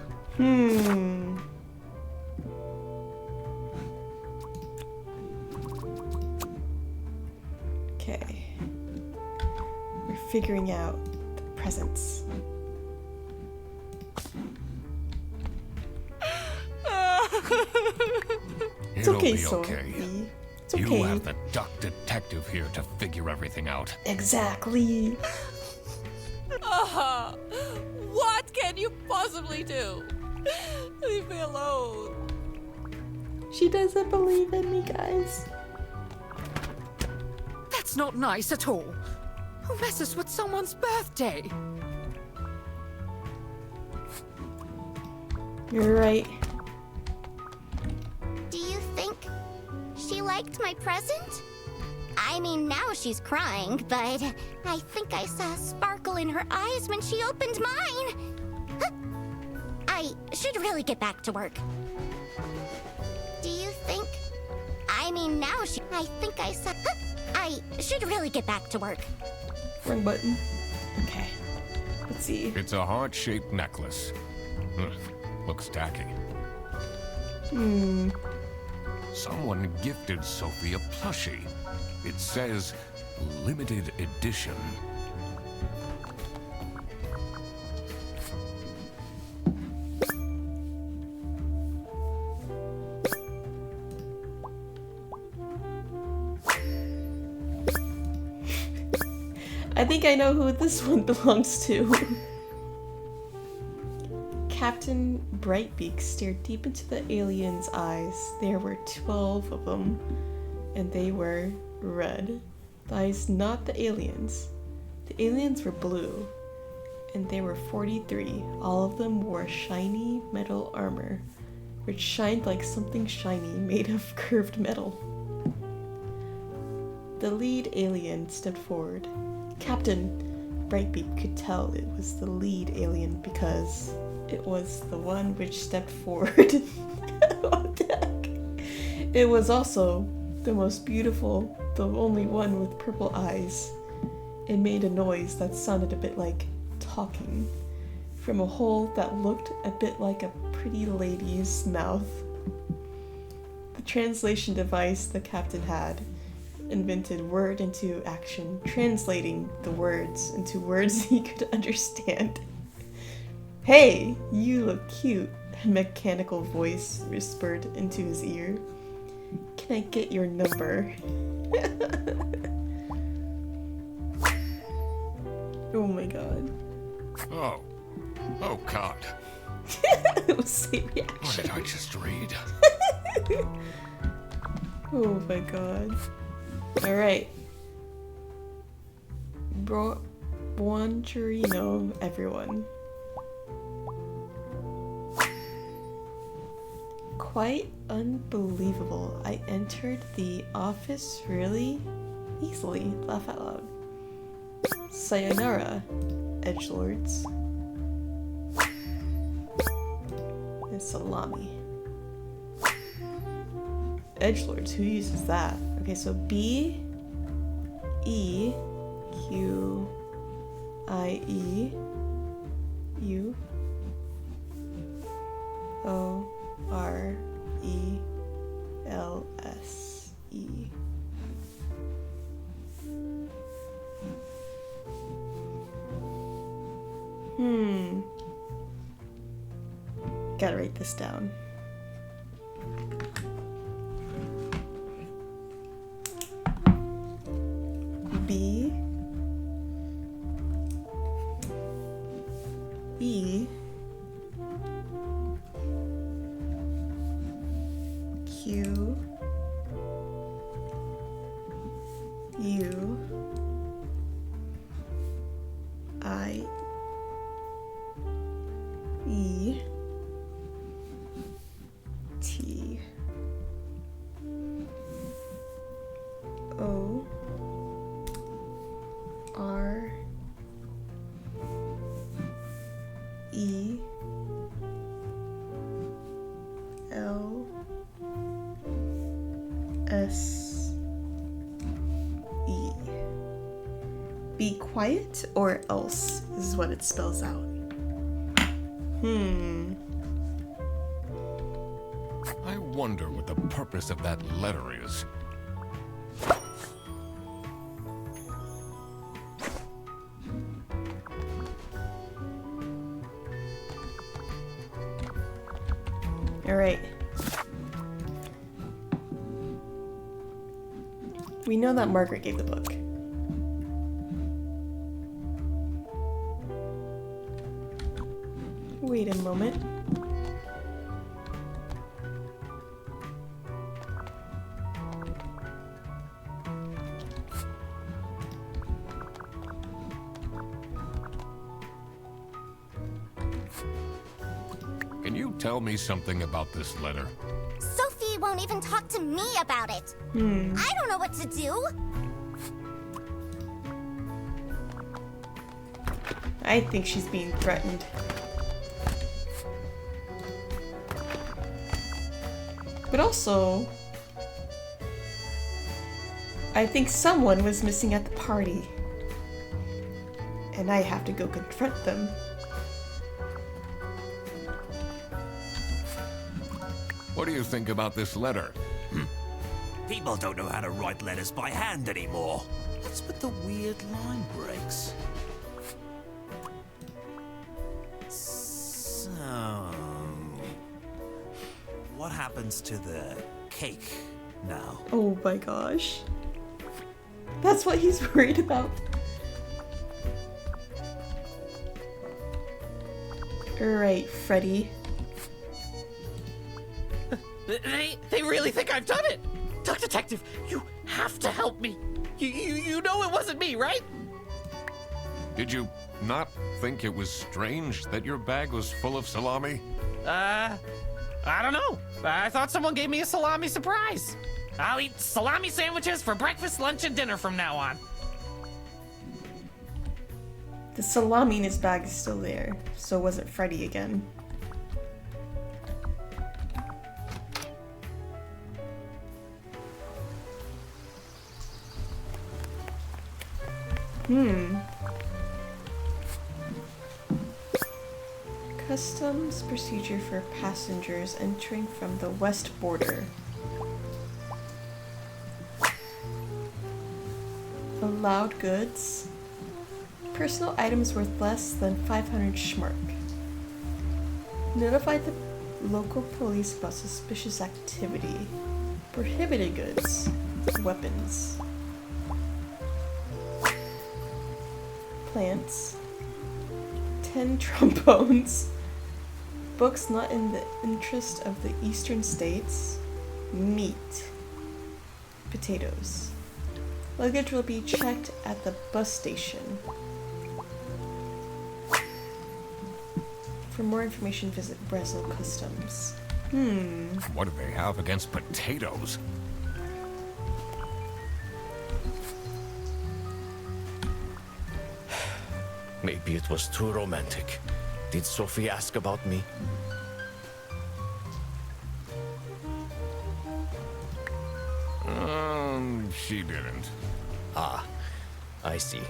Okay. We're figuring out the presents. It's It'll okay, be Sophie. okay. It's You okay. have the duck detective here to figure everything out. Exactly. What can you possibly do? Leave me alone. She doesn't believe in me, guys. That's not nice at all. Who messes with someone's birthday? You're right. Do you think she liked my present? I mean, now she's crying, but I think I saw a sparkle in her eyes when she opened mine. Huh. I should really get back to work. Do you think? I mean, now she... I think I saw... Huh. I should really get back to work. Wrong button. Okay. Let's see. It's a heart-shaped necklace. Looks tacky. Someone gifted Sophie a plushie. It says limited edition. I think I know who this one belongs to. Captain Brightbeak stared deep into the alien's eyes. There were 12 of them, and they were red. The eyes, not the aliens. The aliens were blue, and there were 43. All of them wore shiny metal armor, which shined like something shiny made of curved metal. The lead alien stepped forward. Captain Brightbeak could tell it was the lead alien because it was the one which stepped forward. What the heck? It was also the most beautiful, the only one with purple eyes. It made a noise that sounded a bit like talking from a hole that looked a bit like a pretty lady's mouth. The translation device the captain had invented word into action, translating the words into words he could understand. Hey, you look cute, a mechanical voice whispered into his ear. Can I get your number? Oh my god. Oh god. It was same What reaction. did I just read? Oh my god. Alright. Buon Chirino, everyone. Quite unbelievable. I entered the office really easily. Laugh out loud. Sayonara, edgelords. And salami. Edgelords, who uses that? Okay, so B E Q I E U O-R-E-L-S-E. Gotta write this down. B E Q U I E T O R E L S E. Be quiet or else is what it spells out. I wonder what the purpose of that letter is. All right. We know that Margaret gave the book. Wait a moment. Can you tell me something about this letter? Sophie won't even talk to me about it. I don't know what to do. I think she's being threatened. But also, I think someone was missing at the party. And I have to go confront them. What do you think about this letter? People don't know how to write letters by hand anymore. What's with the weird line breaks? So, what happens to the cake now? Oh my gosh. That's what he's worried about. Alright, Freddy. They really think I've done it! Duck Detective, you have to help me! You know it wasn't me, right? Did you not think it was strange that your bag was full of salami? I don't know. I thought someone gave me a salami surprise. I'll eat salami sandwiches for breakfast, lunch, and dinner from now on. The salami in his bag is still there, so it wasn't Freddy again. Customs procedure for passengers entering from the west border. Allowed goods. Personal items worth less than 500 schmark. Notify the local police about suspicious activity. Prohibited goods. Weapons. Plants. 10 trombones. Books not in the interest of the eastern states. Meat. Potatoes. Luggage will be checked at the bus station. For more information, visit Brazil Customs. What do they have against potatoes? Maybe it was too romantic. Did Sophie ask about me? She didn't. Ah, I see.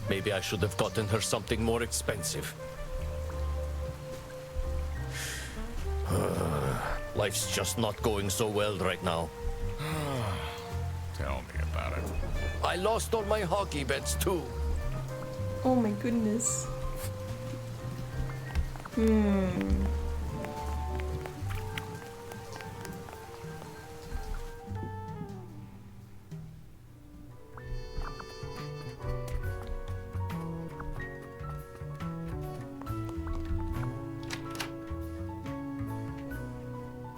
Maybe I should have gotten her something more expensive. Life's just not going so well right now. Tell me about it. I lost all my hockey bets too. Oh my goodness.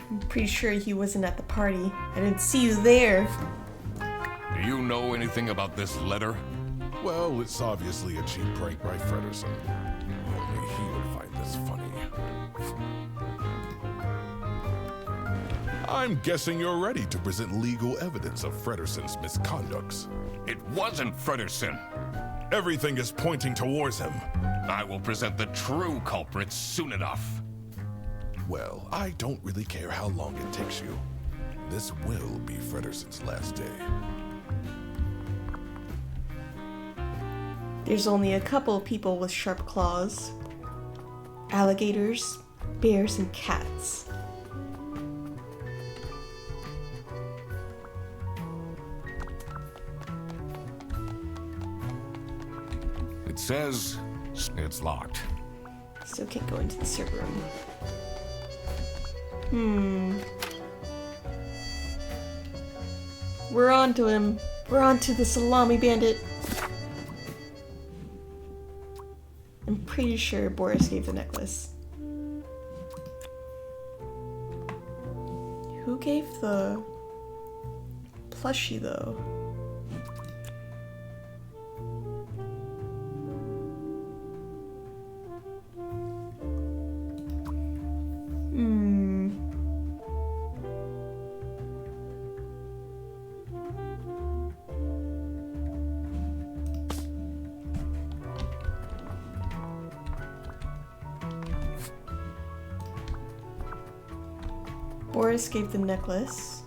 I'm pretty sure he wasn't at the party. I didn't see you there. Do you know anything about this letter? Well, it's obviously a cheap prank by Fredersen. Only he would find this funny. I'm guessing you're ready to present legal evidence of Fredersen's misconducts. It wasn't Fredersen. Everything is pointing towards him. I will present the true culprits soon enough. Well, I don't really care how long it takes you. This will be Fredersen's last day. There's only a couple people with sharp claws. Alligators, bears, and cats. It says it's locked. Still can't go into the server room. We're on to him. We're on to the salami bandit. I'm pretty sure Boris gave the necklace. Who gave the plushie though? Boris gave the necklace.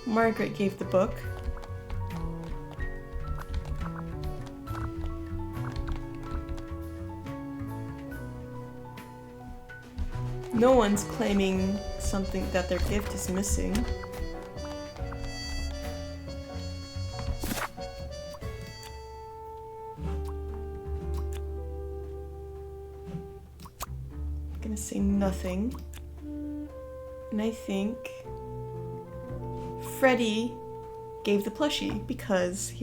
Margaret gave the book. No one's claiming something that their gift is missing. I'm gonna say nothing. And I think Freddy gave the plushie because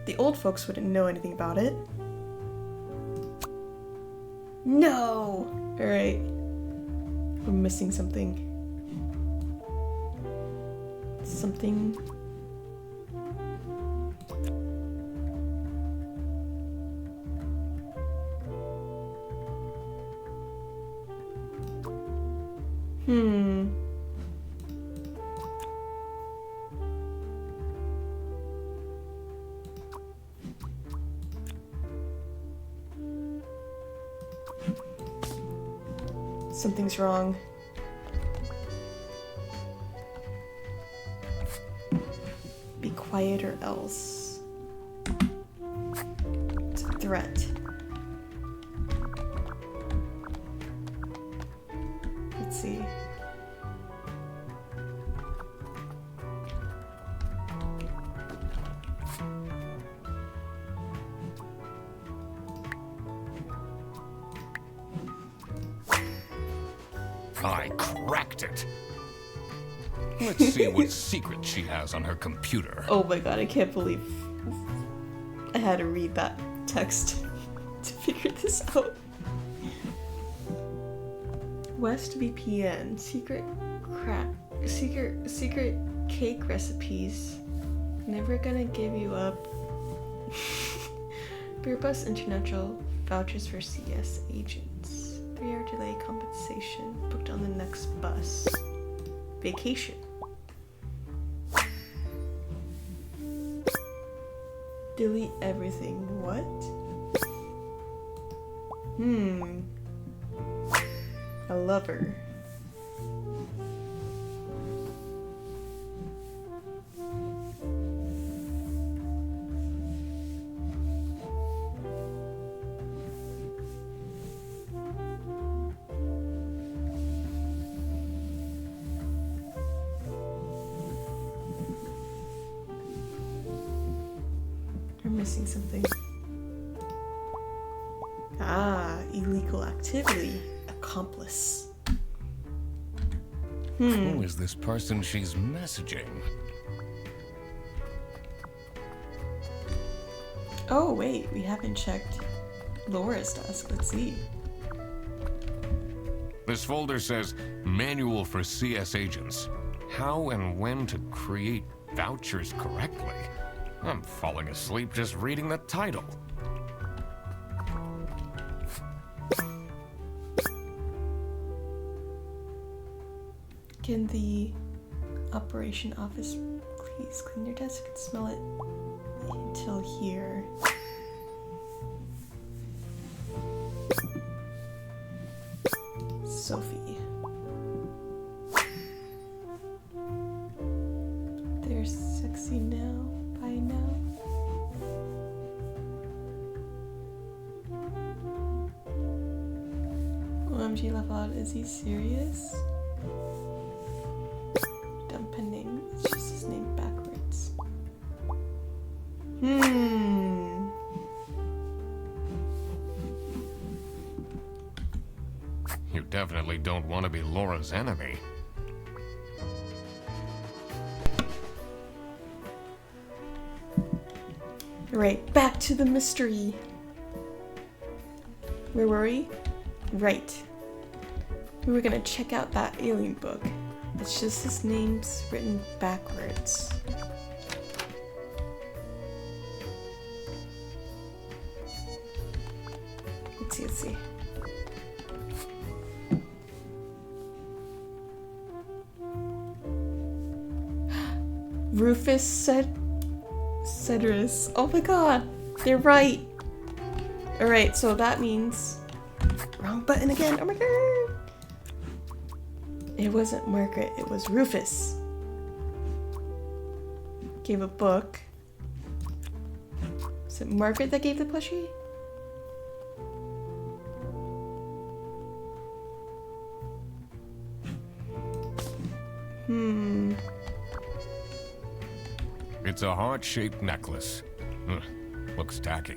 the old folks wouldn't know anything about it. No! Alright. We're missing something. Something. Something's wrong. Be quiet or else. It's a threat. Let's see. I cracked it. Let's see what secret she has on her computer. Oh my god, I can't believe I had to read that text to figure this out. West VPN, secret cake recipes. Never gonna give you up. Beer Bus International vouchers for CS agents. 3-hour delay compensation. Booked on the next bus. Vacation. Delete everything. What? A lover. missing something. Ah, illegal activity. Accomplice. Who is this person she's messaging? Oh, wait, we haven't checked Laura's desk. Let's see. This folder says Manual for CS Agents. How and when to create vouchers correctly. I'm falling asleep just reading the title. Can the operation office please clean your desk and smell it until here? Sophie. They're sexy now, by now. OMG Lafad, is he serious? Dumb pending. It's just his name backwards. You definitely don't want to be Laura's enemy. Right, back to the mystery. Where were we? Right. We were gonna check out that alien book. It's just his name's written backwards. Let's see. Rufus Cedrus. Oh my god, they're right. Alright, so that means... Wrong button again, oh my god! It wasn't Margaret, it was Rufus. Gave a book. Is it Margaret that gave the plushie? It's a heart-shaped necklace. Looks tacky.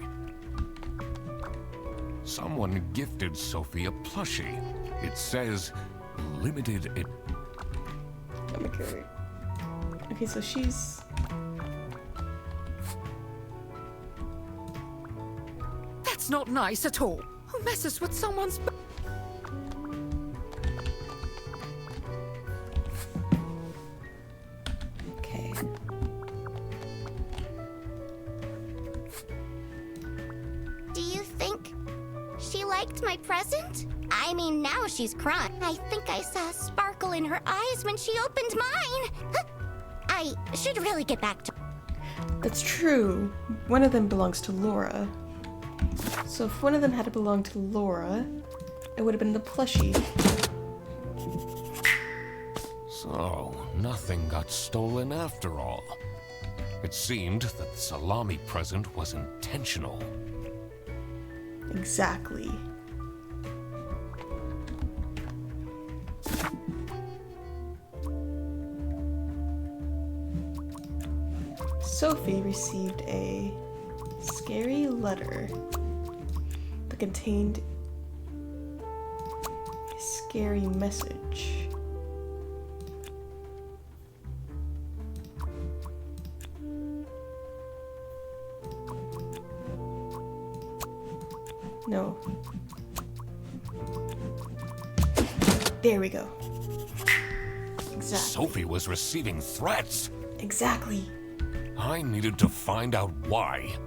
Someone gifted Sophie a plushie. It says limited it. Oh my god. Okay, so she's... That's not nice at all. Who messes with someone's... Okay. Do you think she liked my present? I mean, now she's crying. I think I saw a sparkle in her eyes when she opened mine. I should really get back to... That's true. One of them belongs to Laura. So if one of them had belonged to Laura, it would have been the plushie. So, nothing got stolen after all. It seemed that the salami present was intentional. Exactly. Sophie received a scary letter that contained a scary message. No. There we go. Exactly. Sophie was receiving threats. Exactly. I needed to find out why.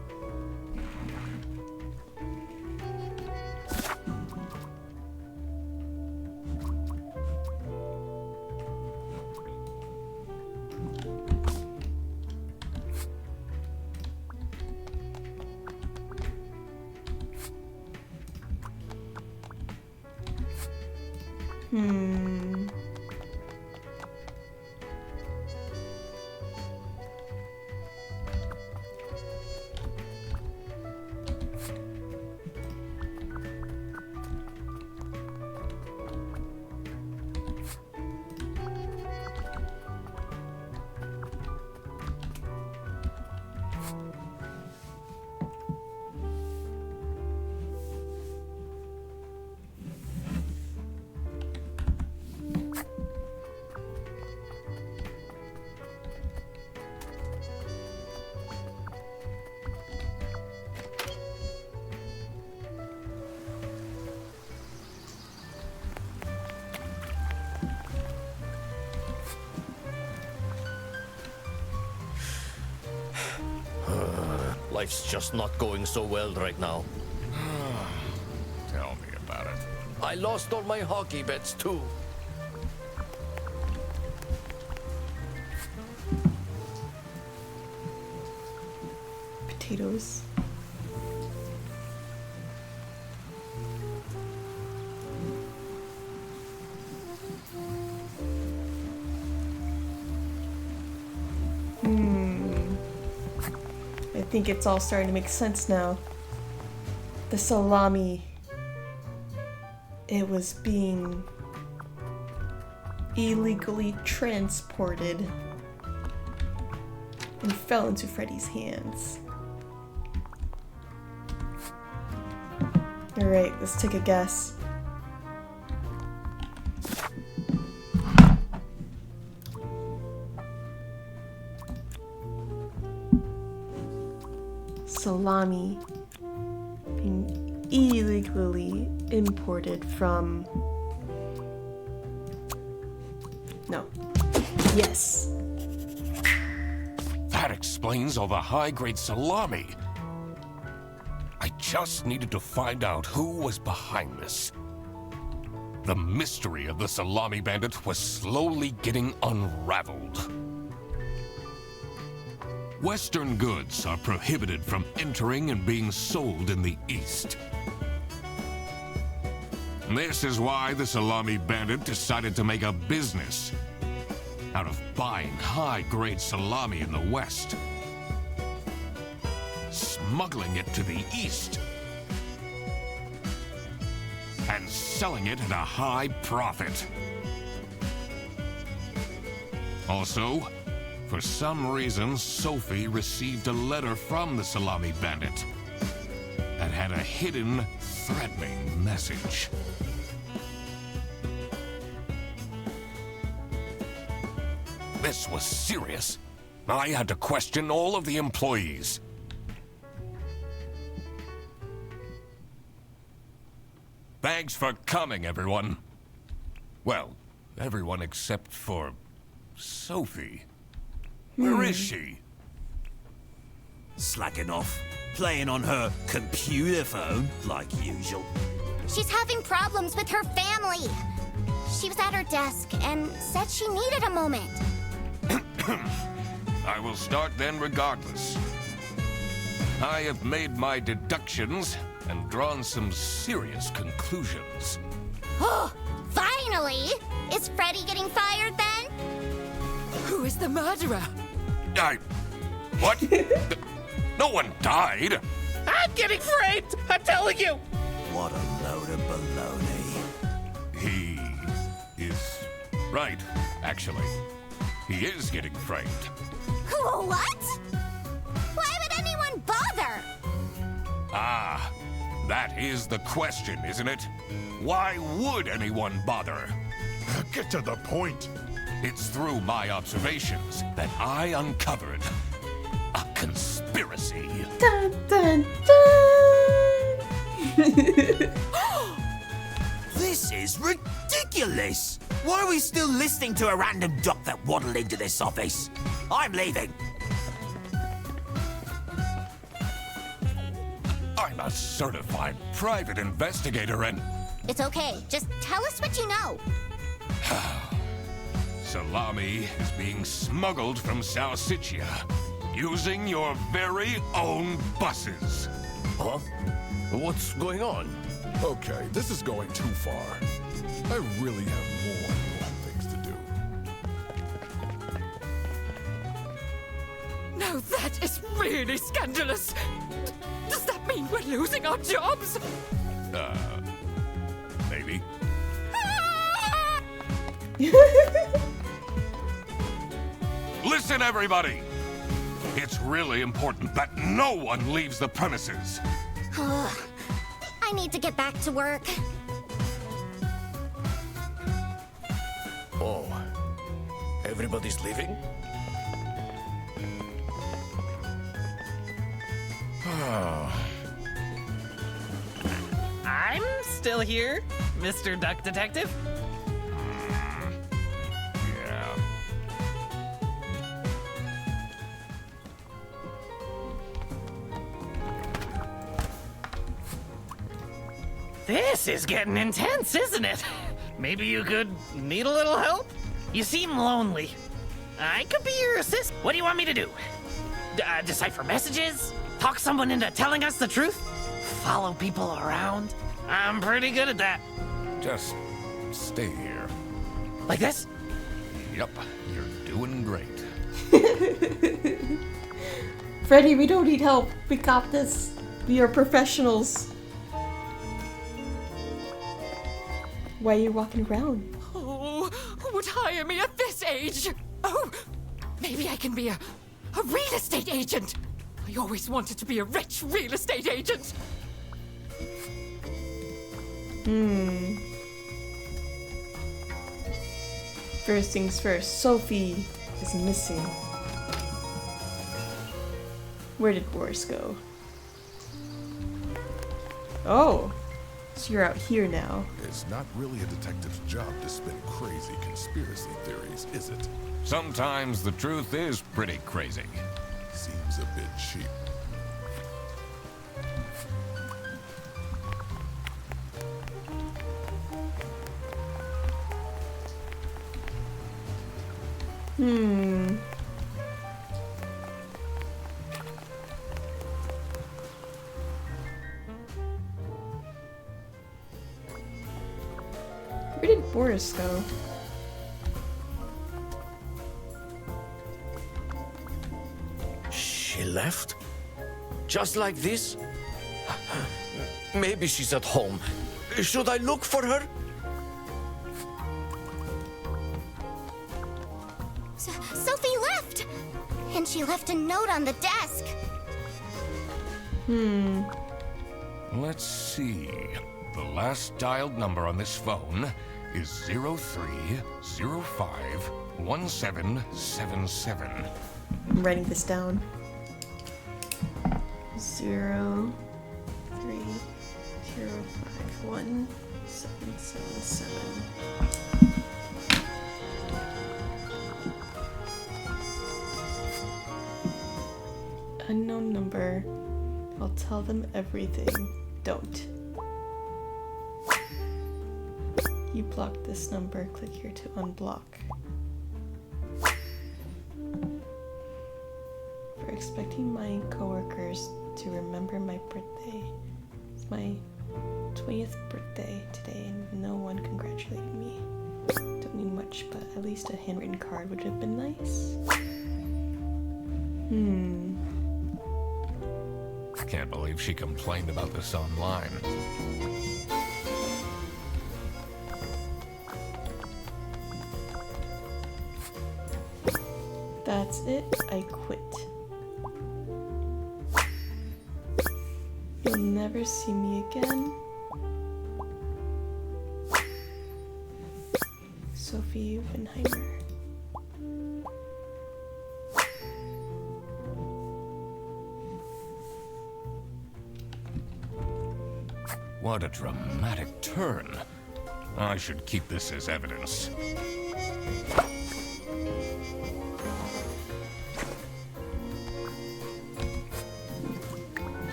Life's just not going so well right now. Tell me about it. I lost all my hockey bets too. Potatoes. I think it's all starting to make sense now. The salami, it was being illegally transported and fell into Freddy's hands. Alright, let's take a guess. Salami being illegally imported from... No. Yes. That explains all the high-grade salami. I just needed to find out who was behind this. The mystery of the salami bandit was slowly getting unraveled. Western goods are prohibited from entering and being sold in the East. This is why the salami bandit decided to make a business out of buying high-grade salami in the West, smuggling it to the East, and selling it at a high profit. Also, for some reason, Sophie received a letter from the salami bandit that had a hidden, threatening message. This was serious. I had to question all of the employees. Thanks for coming, everyone. Well, everyone except for Sophie. Where is she? Slacking off. Playing on her computer phone, like usual. She's having problems with her family. She was at her desk and said she needed a moment. I will start then regardless. I have made my deductions and drawn some serious conclusions. Oh, finally! Is Freddy getting fired then? Who is the murderer? What? No one died. I'm getting framed! I'm telling you! What a load of baloney. He is right, actually. He is getting framed. What? Why would anyone bother? Ah, that is the question, isn't it? Why would anyone bother? Get to the point. It's through my observations that I uncovered a conspiracy. Dun, dun, dun. This is ridiculous! Why are we still listening to a random doc that waddled into this office? I'm leaving. I'm a certified private investigator and... It's okay. Just tell us what you know. Salami is being smuggled from Salsiccia using your very own buses. Huh? What's going on? Okay, this is going too far. I really have more important things to do. Now that is really scandalous. Does that mean we're losing our jobs? Maybe. Listen, everybody! It's really important that no one leaves the premises. I need to get back to work. Oh, everybody's leaving? I'm still here, Mr. Duck Detective. Yeah. This is getting intense, isn't it? Maybe you could need a little help? You seem lonely. I could be your assist. What do you want me to do? Decipher messages? Talk someone into telling us the truth? Follow people around? I'm pretty good at that. Just stay here. Like this? Yep, you're doing great. Freddy, we don't need help. We got this. We are professionals. Why are you walking around? Oh, who would hire me at this age? Oh, maybe I can be a real estate agent. I always wanted to be a rich real estate agent. First things first, Sophie is missing. Where did Boris go? Oh, so you're out here now. It's not really a detective's job to spin crazy conspiracy theories, is it? Sometimes the truth is pretty crazy. Seems a bit cheap. Where did Boris go? She left? Just like this? Maybe she's at home. Should I look for her? Sophie left! And she left a note on the desk. Let's see. The last dialed number on this phone is 03051777. I'm writing this down. 030517777. Unknown number. I'll tell them everything. Don't. You blocked this number. Click here to unblock. For expecting my coworkers to remember my birthday. It's my 20th birthday today and no one congratulated me. Don't need much, but at least a handwritten card would have been nice. Can't believe she complained about this online. That's it. I quit. You'll never see me again. Sophie Oppenheimer. What a dramatic turn. I should keep this as evidence.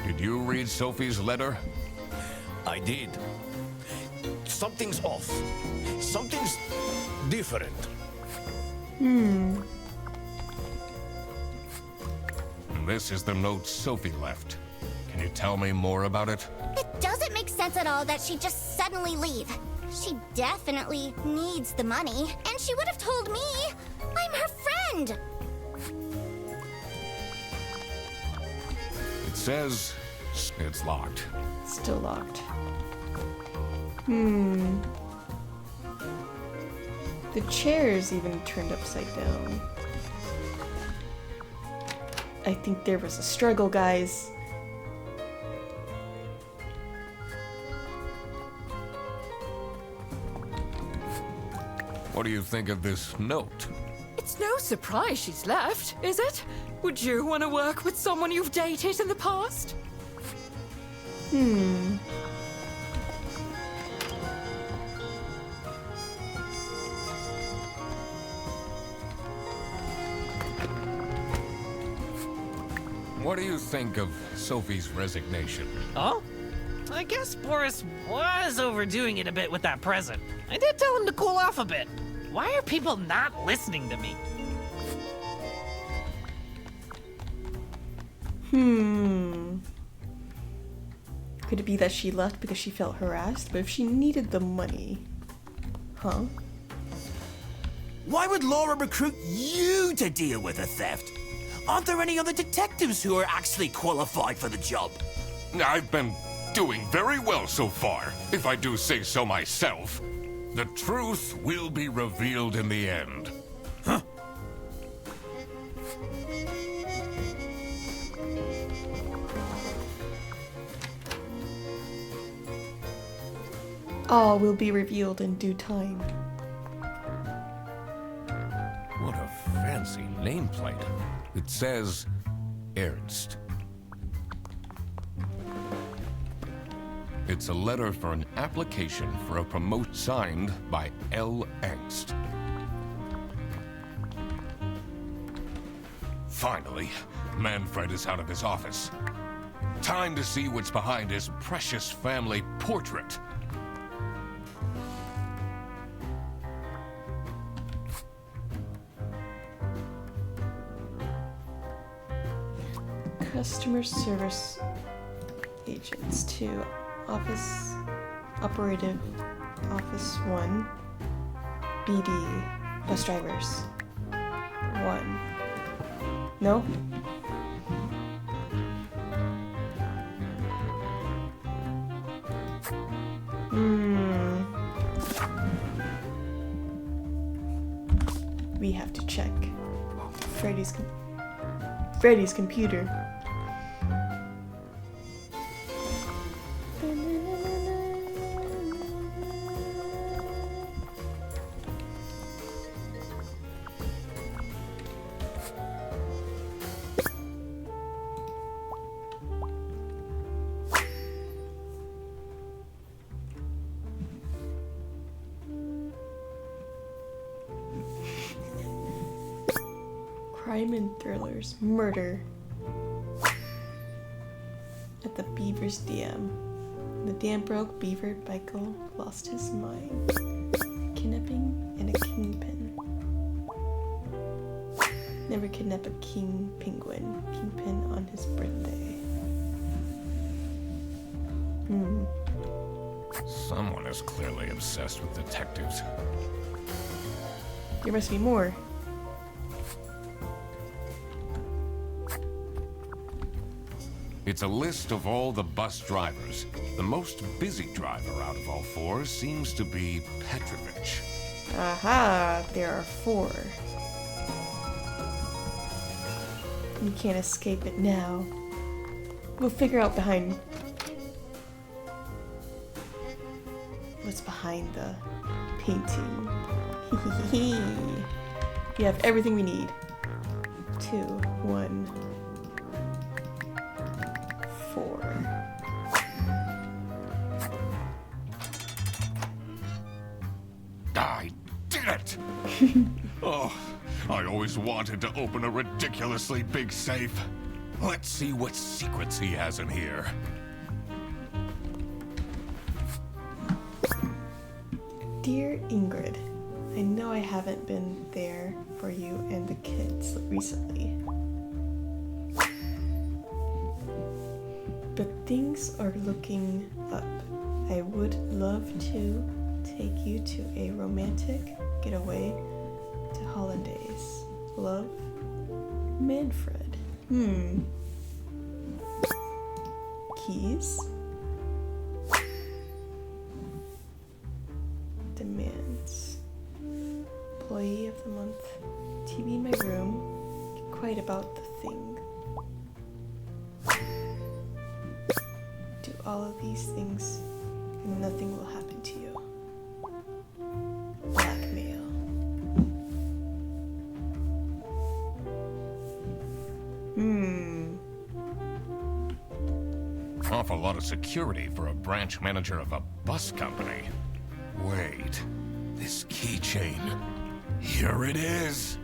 Did you read Sophie's letter? I did. Something's off. Something's different. This is the note Sophie left. Can you tell me more about it? It doesn't make sense at all that she'd just suddenly leave. She definitely needs the money, and she would have told me. I'm her friend. It says it's locked. Still locked. The chair's even turned upside down. I think there was a struggle, guys. What do you think of this note? It's no surprise she's left, is it? Would you want to work with someone you've dated in the past? What do you think of Sophie's resignation? Oh? I guess Boris was overdoing it a bit with that present. I did tell him to cool off a bit. Why are people not listening to me? Could it be that she left because she felt harassed? But if she needed the money... Huh? Why would Laura recruit you to deal with a theft? Aren't there any other detectives who are actually qualified for the job? I've been doing very well so far, if I do say so myself. The truth will be revealed in the end. Huh? All will be revealed in due time. What a fancy nameplate. It says Ernst. It's a letter for an application for a promotion signed by L. Angst. Finally, Manfred is out of his office. Time to see what's behind his precious family portrait. Customer service agents 2. Office operative office 1. BD bus drivers 1. No? We have to check Freddy's computer. Crime and thrillers. Murder. At the Beaver's Dam. The dam broke, Beaver Michael lost his mind. Kidnapping and a kingpin. Never kidnap a king penguin. Kingpin on his birthday. Someone is clearly obsessed with detectives. There must be more. It's a list of all the bus drivers. The most busy driver out of all 4 seems to be Petrovich. Aha, there are 4. You can't escape it now. We'll figure out what's behind the painting. We have everything we need. 2, 1, 4. I did it! Oh, I always wanted to open a ridiculously big safe. Let's see what secrets he has in here. Dear Ingrid, I know I haven't been there for you and the kids recently. But things are looking up. I would love to take you to a romantic getaway to Hollandaise. Love, Manfred. Keys. Demands. Employee of the month. TV in my room. Get quiet about the thing. Do all of these things and nothing will happen to you. Blackmail. Awful lot of security for a branch manager of a bus company. Wait, this keychain. Here it is.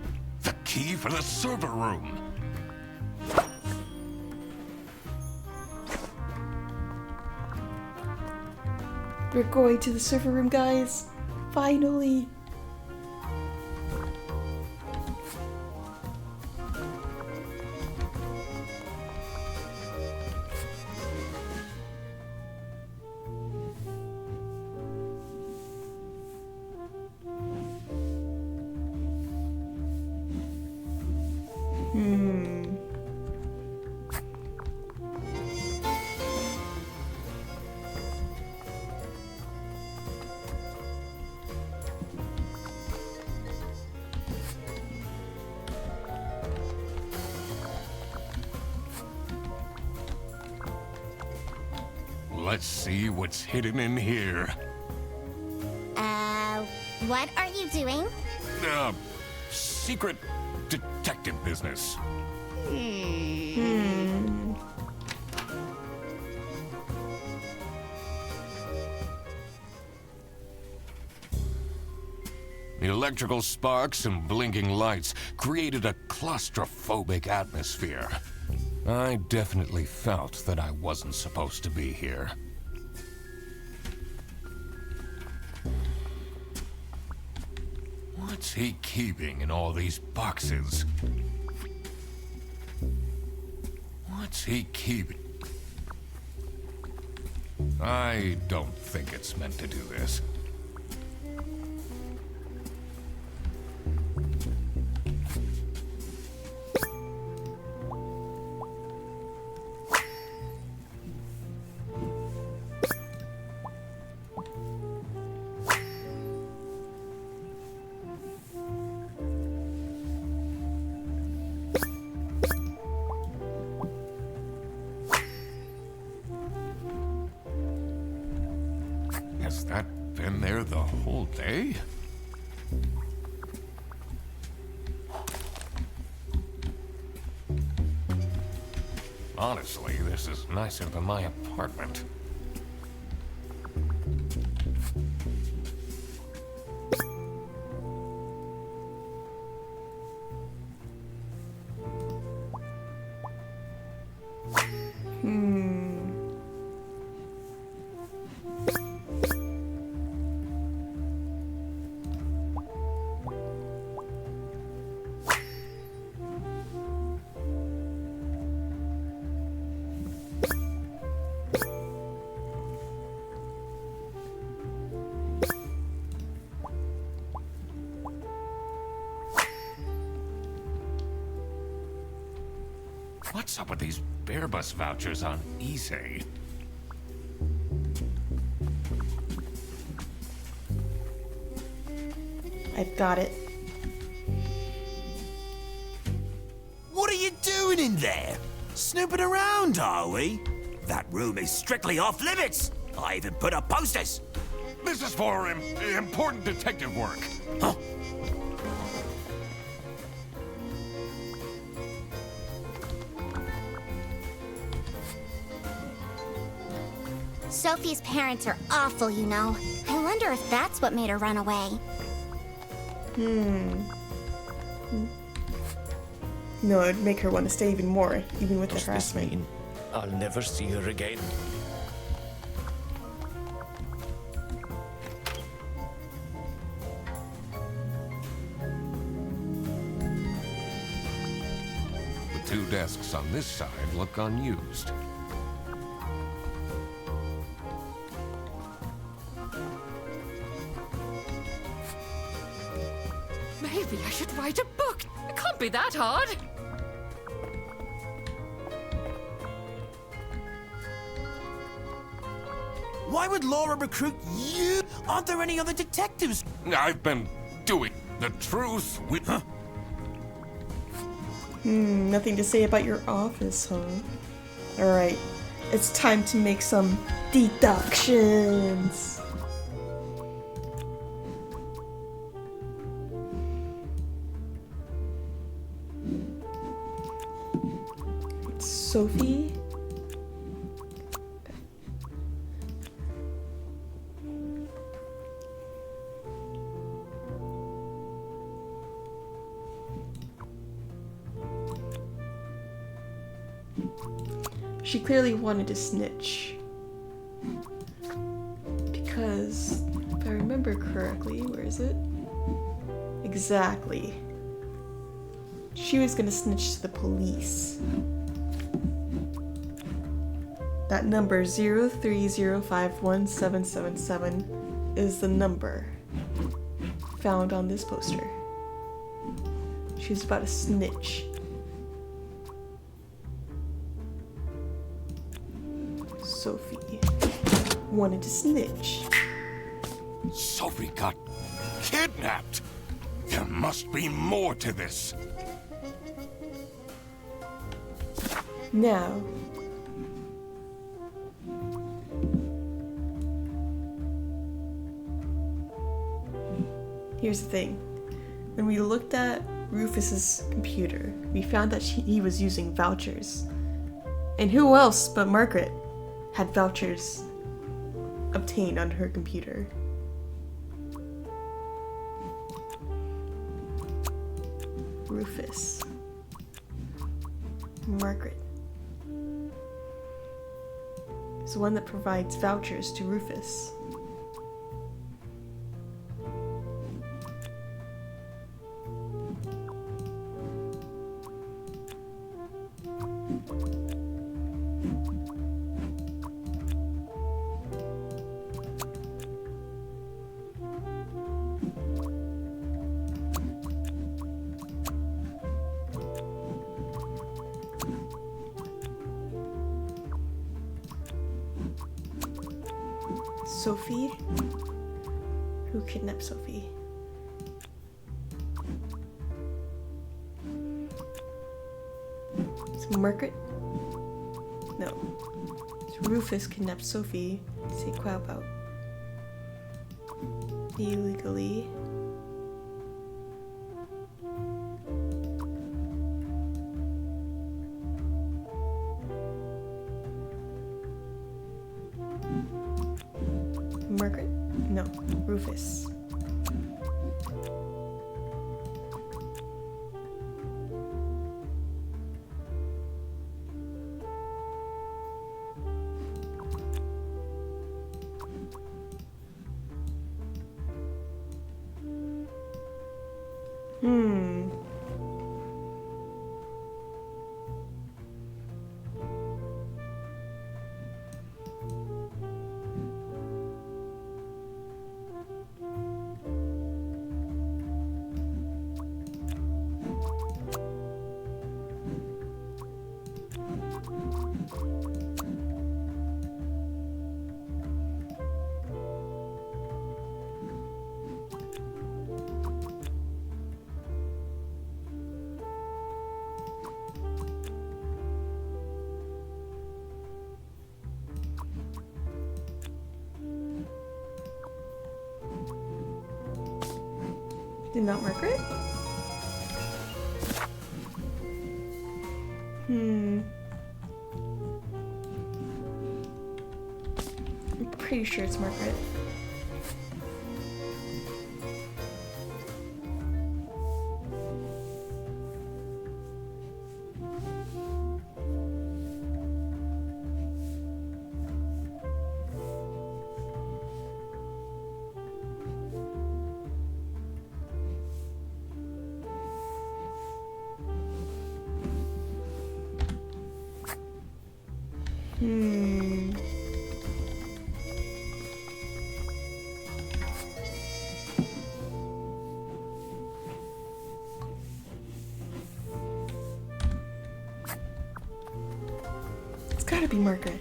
The key for the server room. We're going to the server room, guys. Finally. Let's see what's hidden in here. What are you doing? Secret detective business. The electrical sparks and blinking lights created a claustrophobic atmosphere. I definitely felt that I wasn't supposed to be here. What's he keeping in all these boxes? What's he keeping? I don't think it's meant to do this. Has that been there the whole day? Honestly, this is nicer than my apartment. What's up with these Bearbus vouchers on eBay? I've got it. What are you doing in there? Snooping around, are we? That room is strictly off limits. I even put up posters. This is for important detective work. Huh? Sophie's parents are awful, you know. I wonder if that's what made her run away. No, it'd make her want to stay even more, even with the Does this harassment. mean I'll never see her again? The two desks on this side look unused. Maybe I should write a book. It can't be that hard. Why would Laura recruit you? Aren't there any other detectives? I've been doing the truth with... Huh? Nothing to say about your office, huh? Alright, it's time to make some deductions. Sophie? She clearly wanted to snitch. Because remember correctly, where is it? Exactly. She was gonna snitch to the police. That number 03051777 is the number found on this poster. She was about to snitch. Sophie wanted to snitch. Sophie got kidnapped. There must be more to this. Now, here's the thing. When we looked at Rufus's computer, we found that he was using vouchers. And who else but Margaret had vouchers obtained on her computer? Rufus. Margaret is the one that provides vouchers to Rufus. Sophie? Who kidnapped Sophie? It's Margaret? No. It's Rufus kidnapped Sophie to say quiet about. Illegally. Margaret? No, Rufus. Did not Margaret? I'm pretty sure it's Margaret. It's gotta be Margaret.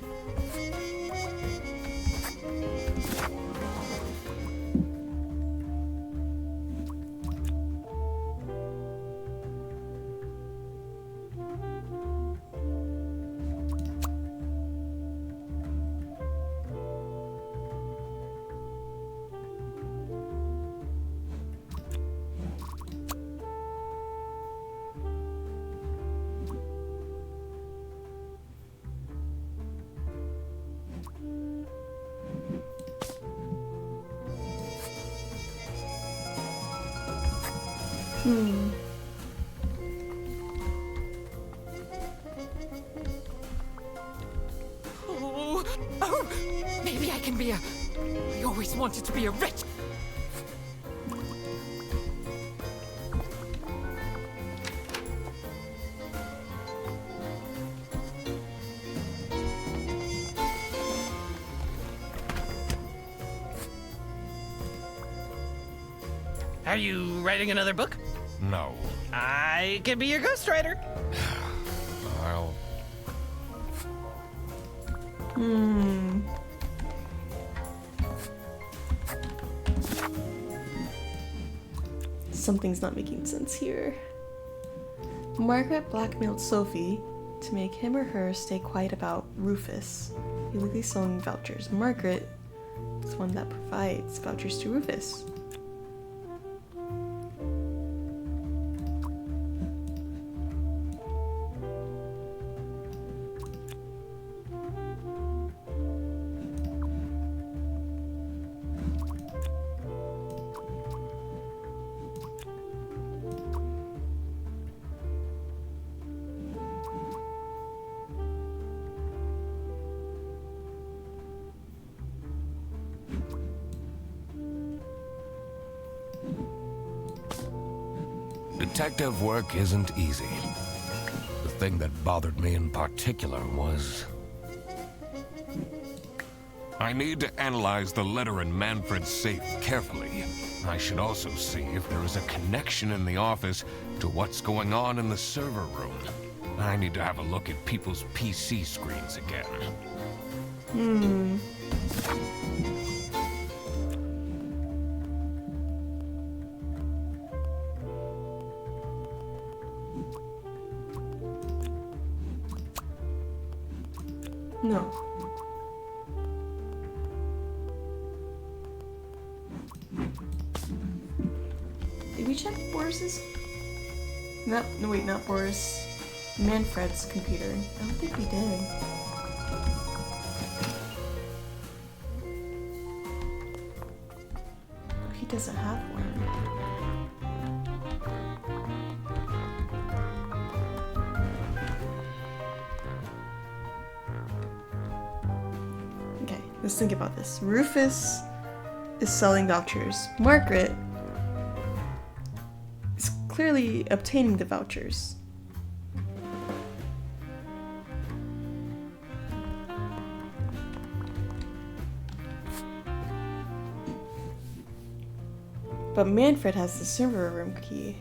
Oh, maybe I can be a... I always wanted to be a rich... Are you writing another book? No. I could be your ghostwriter. I'll... Something's not making sense here. Margaret blackmailed Sophie to make him or her stay quiet about Rufus, illegally selling vouchers. Margaret is the one that provides vouchers to Rufus. Detective work isn't easy. The thing that bothered me in particular was... I need to analyze the letter in Manfred's safe carefully. I should also see if there is a connection in the office to what's going on in the server room. I need to have a look at people's PC screens again. No. Did we check Boris's? No, wait, not Boris. Manfred's computer. I don't think we did. He doesn't have one. Okay, let's think about this. Rufus is selling vouchers. Margaret is clearly obtaining the vouchers. But Manfred has the server room key.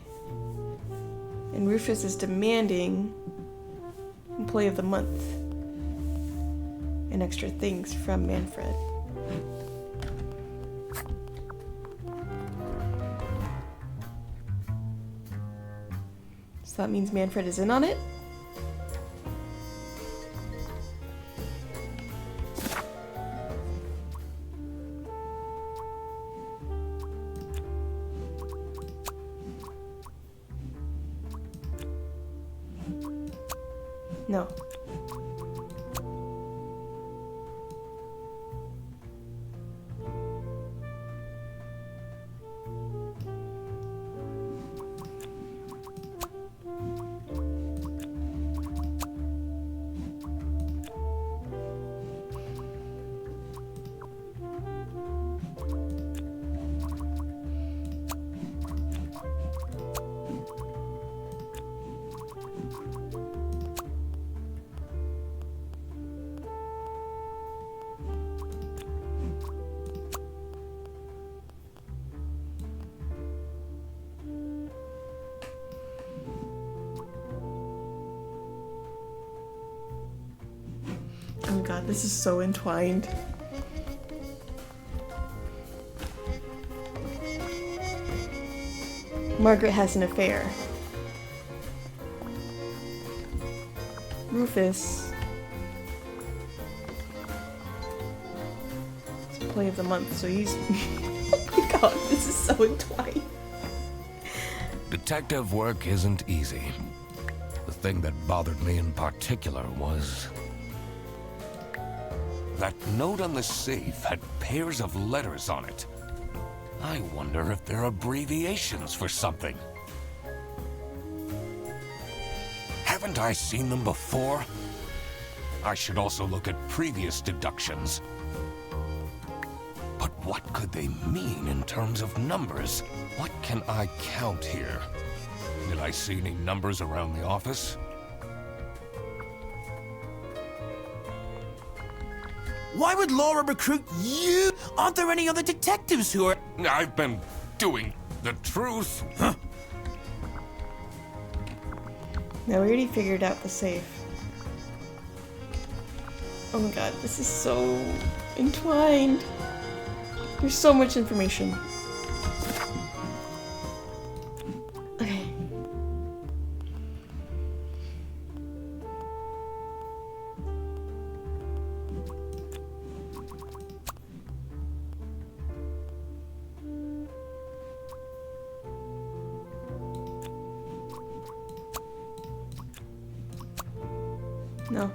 And Rufus is demanding Employee of the Month and extra things from Manfred. So that means Manfred is in on it? No. Oh my god, this is so entwined. Margaret has an affair. Rufus is Employee of the Month, so he's... Oh my god, this is so entwined. Detective work isn't easy. The thing that bothered me in particular was... that note on the safe had pairs of letters on it. I wonder if they're abbreviations for something. Haven't I seen them before? I should also look at previous deductions. But what could they mean in terms of numbers? What can I count here? Did I see any numbers around the office? Why would Laura recruit you? Aren't there any other detectives who are... I've been doing The truth? Huh? Now we already figured out the safe. Oh my god, this is so entwined. There's so much information. Okay. No.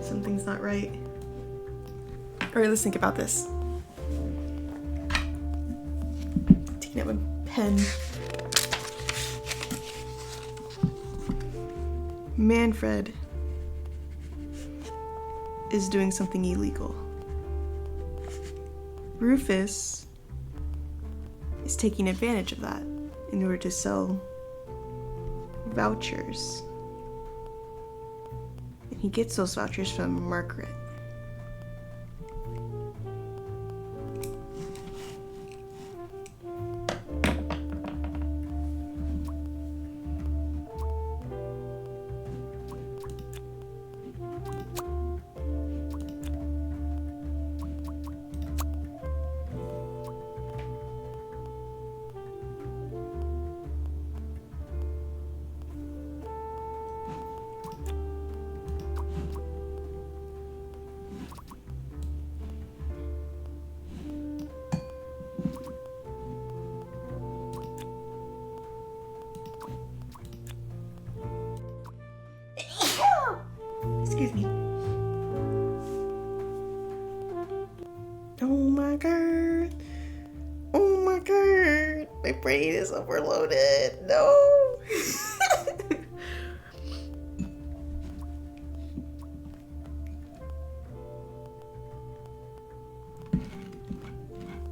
Something's not right. Alright, let's think about this. Taking out my pen. Manfred is doing something illegal. Rufus is taking advantage of that in order to sell vouchers. And he gets those vouchers from Margaret. Excuse me. Oh my god. Oh my god. My brain is overloaded. No.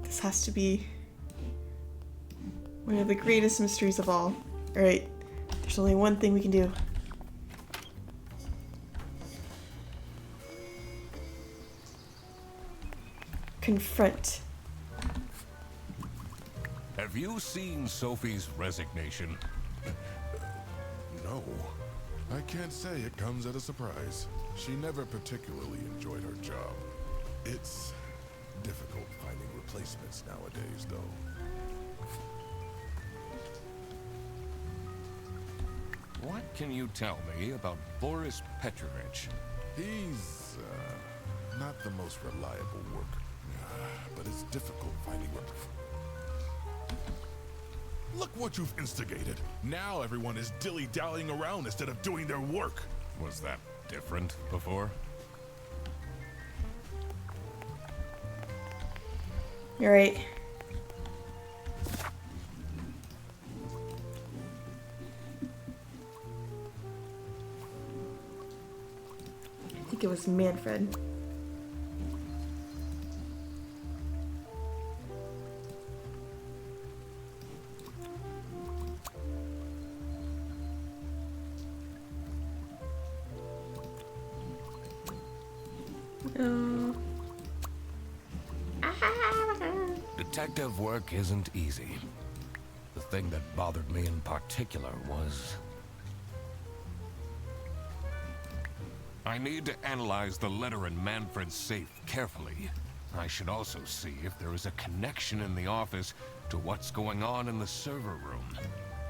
This has to be one of the greatest mysteries of all. Alright. There's only one thing we can do. Confront. Have you seen Sophie's resignation? No. I can't say it comes at a surprise. She never particularly enjoyed her job. It's difficult finding replacements nowadays, though. What can you tell me about Boris Petrovich? He's, not the most reliable worker. But it's difficult finding work. Look what you've instigated. Now everyone is dilly-dallying around instead of doing their work. Was that different before? You're right. I think it was Manfred. Detective work isn't easy. The thing that bothered me in particular was... I need to analyze the letter in Manfred's safe carefully. I should also see if there is a connection in the office to what's going on in the server room.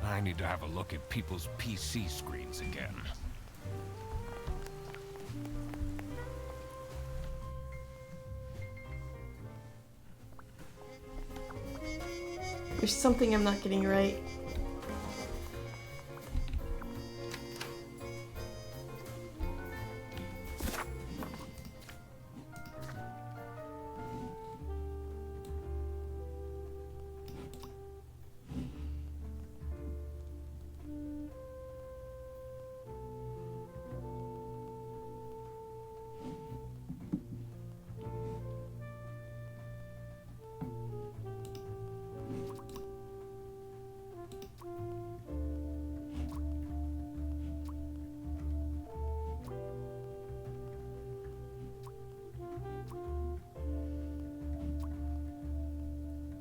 I need to have a look at people's PC screens again. There's something I'm not getting right.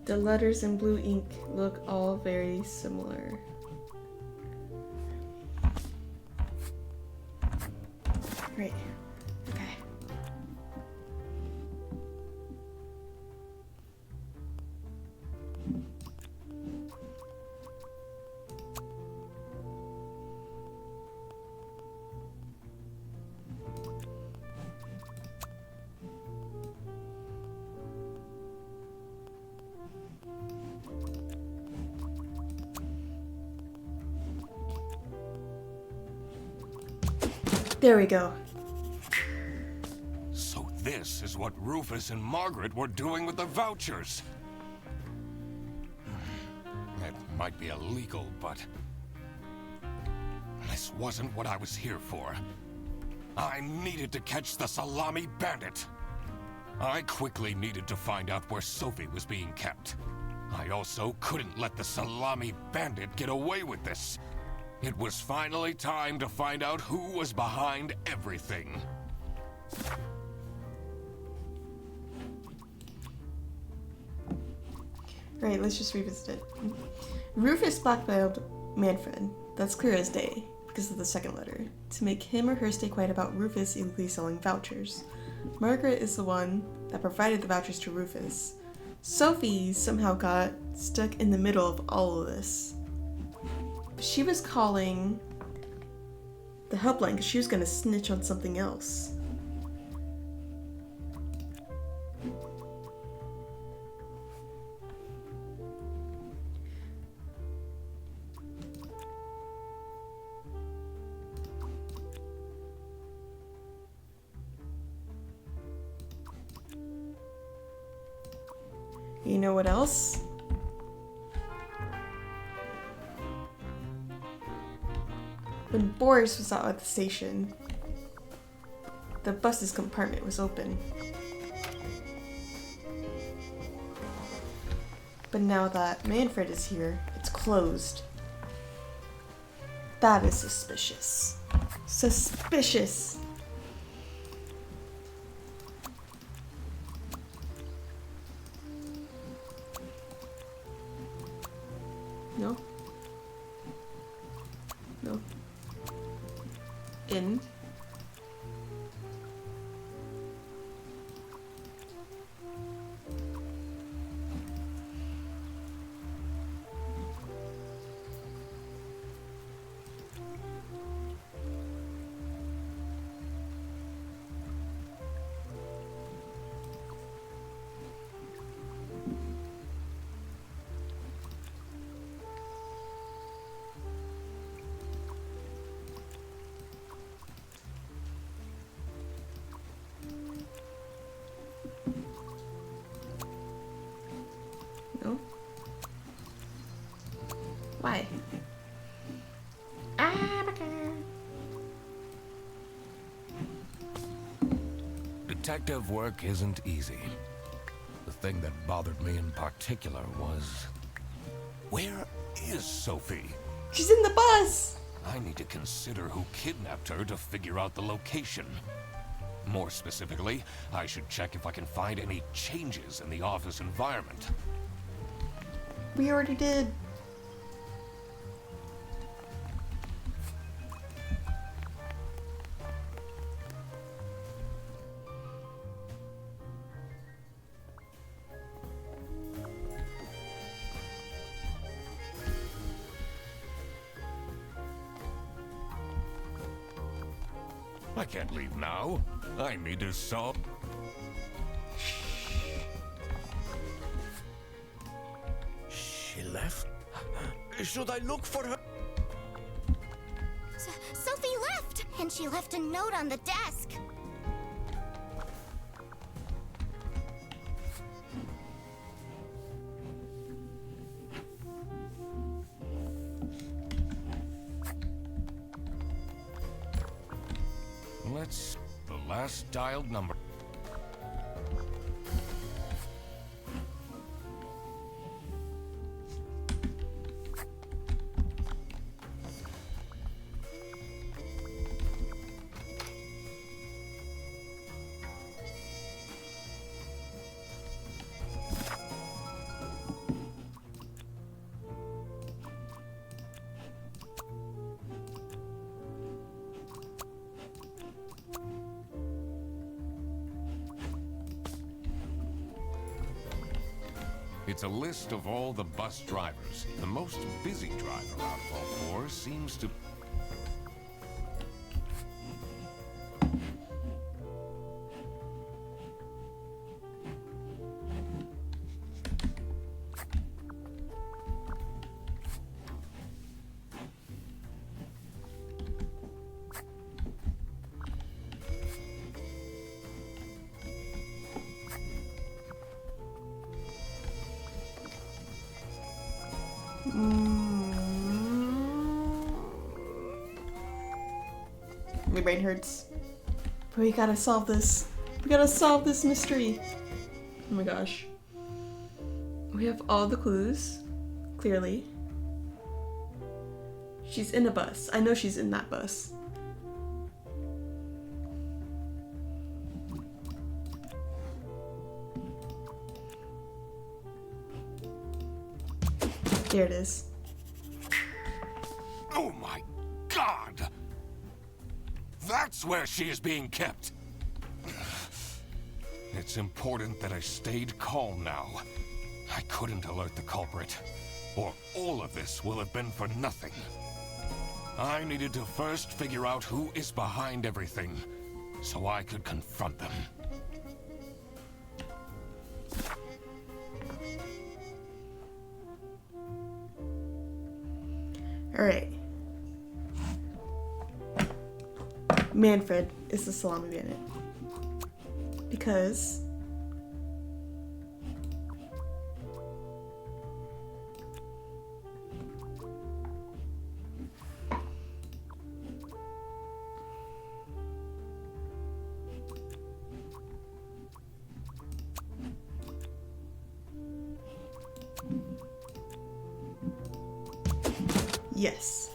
The letters in blue ink look all very similar. Right. Okay. There we go. So this is what Rufus and Margaret were doing with the vouchers. It might be illegal, but this wasn't what I was here for. I needed to catch the Salami bandit. I quickly needed to find out where Sophie was being kept. I also couldn't let the Salami bandit get away with this. It was finally time to find out who was behind everything. Right, let's just revisit it. Rufus blackmailed Manfred. That's clear as day, because of the second letter, to make him or her stay quiet about Rufus illegally selling vouchers. Margaret is the one that provided the vouchers to Rufus. Sophie somehow got stuck in the middle of all of this. She was calling the helpline because she was going to snitch on something else. You know what else? When Boris was out at the station, the bus's compartment was open. But now that Manfred is here, it's closed. That is suspicious. Suspicious! No? No. In. No? Why? Detective work isn't easy. The thing that bothered me in particular was... where is Sophie? She's in the bus! I need to consider who kidnapped her to figure out the location. More specifically, I should check if I can find any changes in the office environment. We already did. I can't leave now. I need to solve... She left? Should I look for her? Sophie left, and she left a note on the desk. Let's... the last dialed number. It's a list of all the bus drivers. The most busy driver out of all four seems to... My brain hurts. But we gotta solve this. We gotta solve this mystery. Oh my gosh. We have all the clues. Clearly. She's in a bus. I know she's in that bus. There it is. Oh my God! That's where she is being kept! It's important that I stayed calm now. I couldn't alert the culprit, or all of this will have been for nothing. I needed to first figure out who is behind everything, so I could confront them. Alright. Manfred is the salami bandit. Because yes.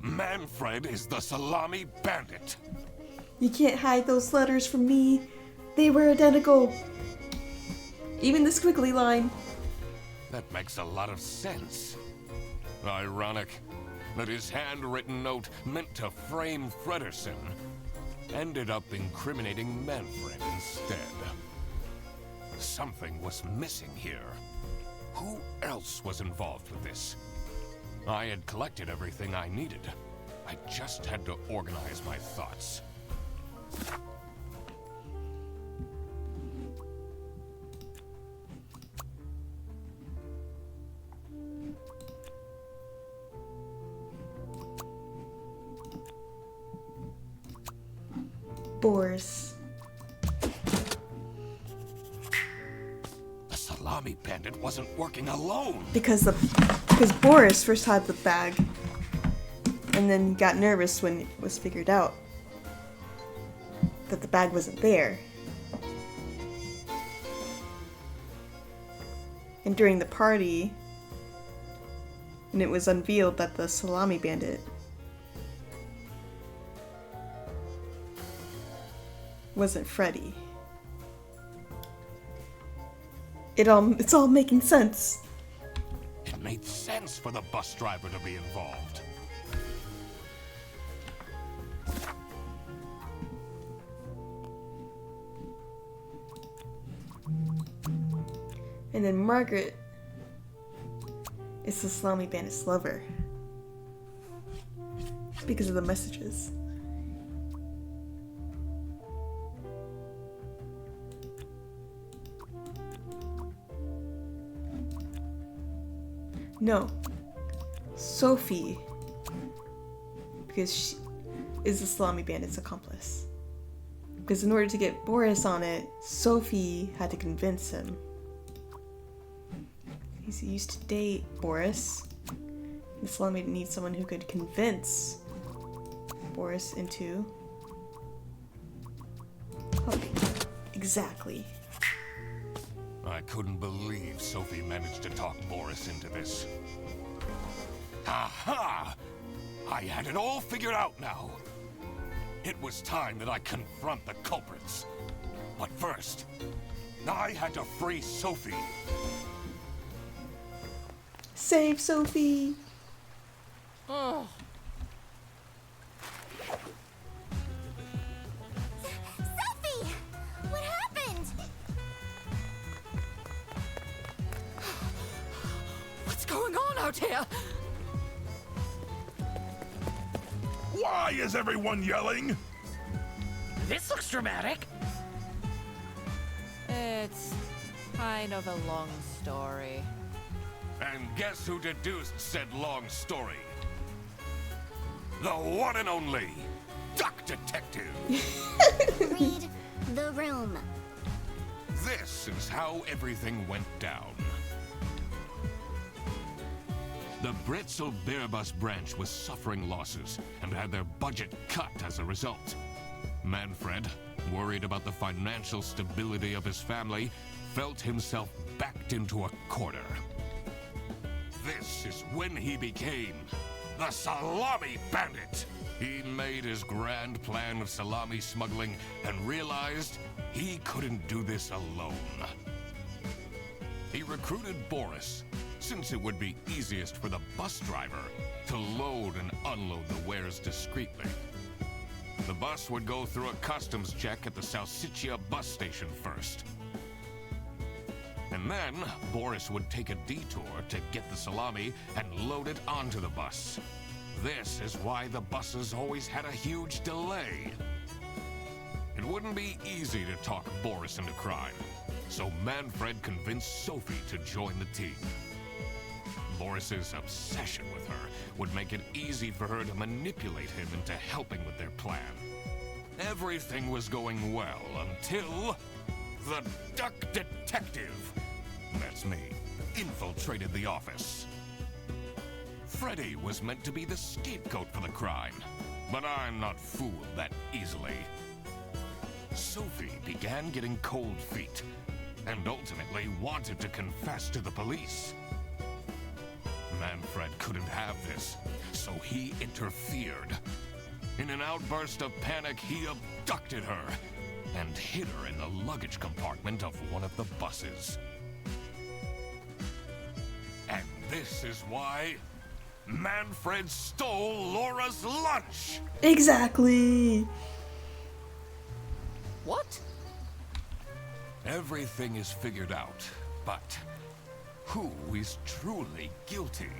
Manfred is the salami bandit. You can't hide those letters from me. They were identical. Even the squiggly line. That makes a lot of sense. Ironic that his handwritten note meant to frame Fredersen ended up incriminating Manfred instead. Something was missing here. Who else was involved with this? I had collected everything I needed. I just had to organize my thoughts. Boris. The salami bandit wasn't working alone. Because Boris first had the bag. And then got nervous when it was figured out that the bag wasn't there. And during the party, and it was unveiled that the salami bandit wasn't Freddy. It's all making sense. It made sense for the bus driver to be involved. And then Margaret is the salami bandit's lover. Because of the messages. No. Sophie. Because she is the Salami Bandit's accomplice. Because in order to get Boris on it, Sophie had to convince him. He used to date Boris. The Salami needs someone who could convince Boris into... Oh, exactly. I couldn't believe Sophie managed to talk Boris into this. Aha! I had it all figured out now. It was time that I confront the culprits. But first, I had to free Sophie. Save Sophie! Oh. Sophie! What happened? What's going on out here? Why is everyone yelling? This looks dramatic. It's kind of a long story. And guess who deduced said long story? The one and only Duck Detective. Read the room. This is how everything went down. The Bretzel Bearbus branch was suffering losses and had their budget cut as a result. Manfred, worried about the financial stability of his family, felt himself backed into a corner. This is when he became the Salami Bandit. He made his grand plan of salami smuggling and realized he couldn't do this alone. He recruited Boris, since it would be easiest for the bus driver to load and unload the wares discreetly. The bus would go through a customs check at the Salsiccia bus station first. And then, Boris would take a detour to get the salami and load it onto the bus. This is why the buses always had a huge delay. It wouldn't be easy to talk Boris into crime, so Manfred convinced Sophie to join the team. Boris's obsession with her would make it easy for her to manipulate him into helping with their plan. Everything was going well until the Duck Detective, that's me, infiltrated the office. Freddy was meant to be the scapegoat for the crime, but I'm not fooled that easily. Sophie began getting cold feet and ultimately wanted to confess to the police. Manfred couldn't have this, so he interfered. In an outburst of panic, he abducted her and hid her in the luggage compartment of one of the buses. And this is why Manfred stole Laura's lunch! Exactly! What? Everything is figured out, but who is truly guilty?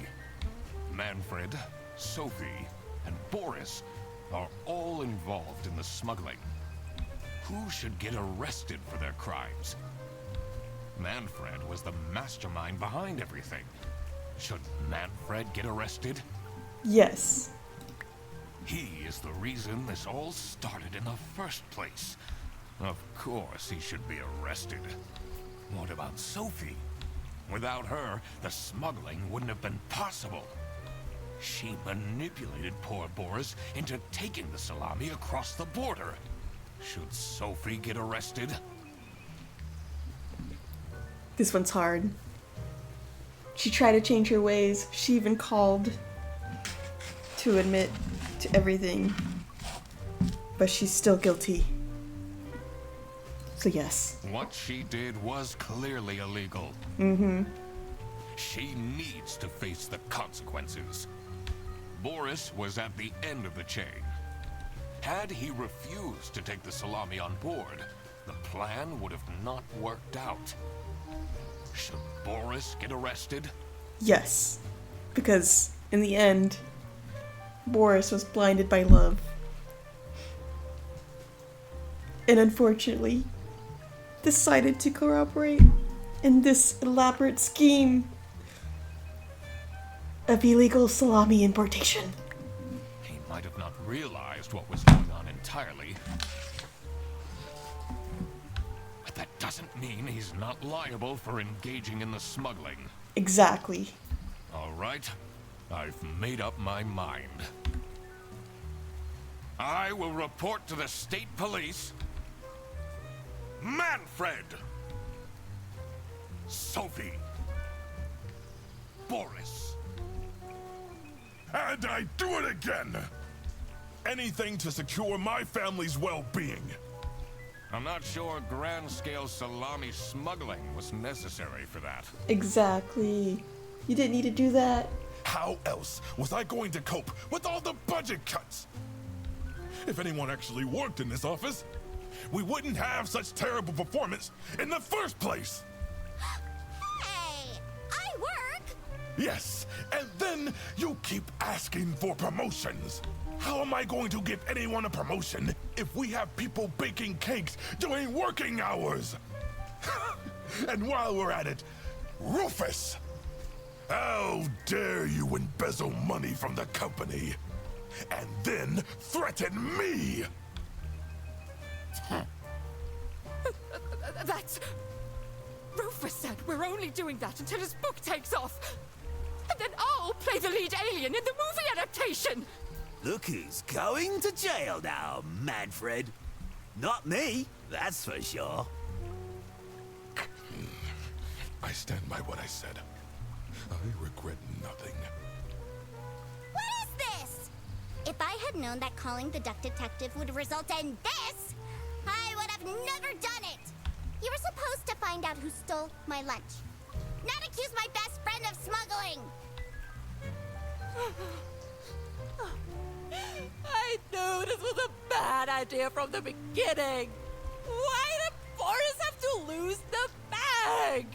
Manfred, Sophie, and Boris are all involved in the smuggling. Who should get arrested for their crimes? Manfred was the mastermind behind everything. Should Manfred get arrested? Yes. He is the reason this all started in the first place. Of course he should be arrested. What about Sophie? Without her, the smuggling wouldn't have been possible. She manipulated poor Boris into taking the salami across the border. Should Sophie get arrested? This one's hard. She tried to change her ways. She even called to admit to everything. But she's still guilty. So yes. What she did was clearly illegal. Mm-hmm. She needs to face the consequences. Boris was at the end of the chain. Had he refused to take the salami on board, the plan would have not worked out. Should Boris get arrested? Yes. Because in the end, Boris was blinded by love. And unfortunately, decided to cooperate in this elaborate scheme. of illegal salami importation. He might have not realized what was going on entirely. But that doesn't mean he's not liable for engaging in the smuggling. Exactly. All right, I've made up my mind. I will report to the state police. Manfred! Sophie! Boris! And I do it again! Anything to secure my family's well-being. I'm not sure grand-scale salami smuggling was necessary for that. Exactly. You didn't need to do that. How else was I going to cope with all the budget cuts? If anyone actually worked in this office, we wouldn't have such terrible performance in the first place. Hey, I work. Yes, and then you keep asking for promotions. How am I going to give anyone a promotion if we have people baking cakes during working hours? And while we're at it, Rufus! How dare you embezzle money from the company and then threaten me? That's... Rufus said we're only doing that until his book takes off. And then I'll play the lead alien in the movie adaptation. Look who's going to jail now, Manfred. Not me, that's for sure. I stand by what I said. I regret nothing. What is this? If I had known that calling the duck detective would result in this, I would have never done it. You were supposed to find out who stole my lunch, not accuse my best friend of smuggling. I knew this was a bad idea from the beginning. Why did Boris have to lose the bag?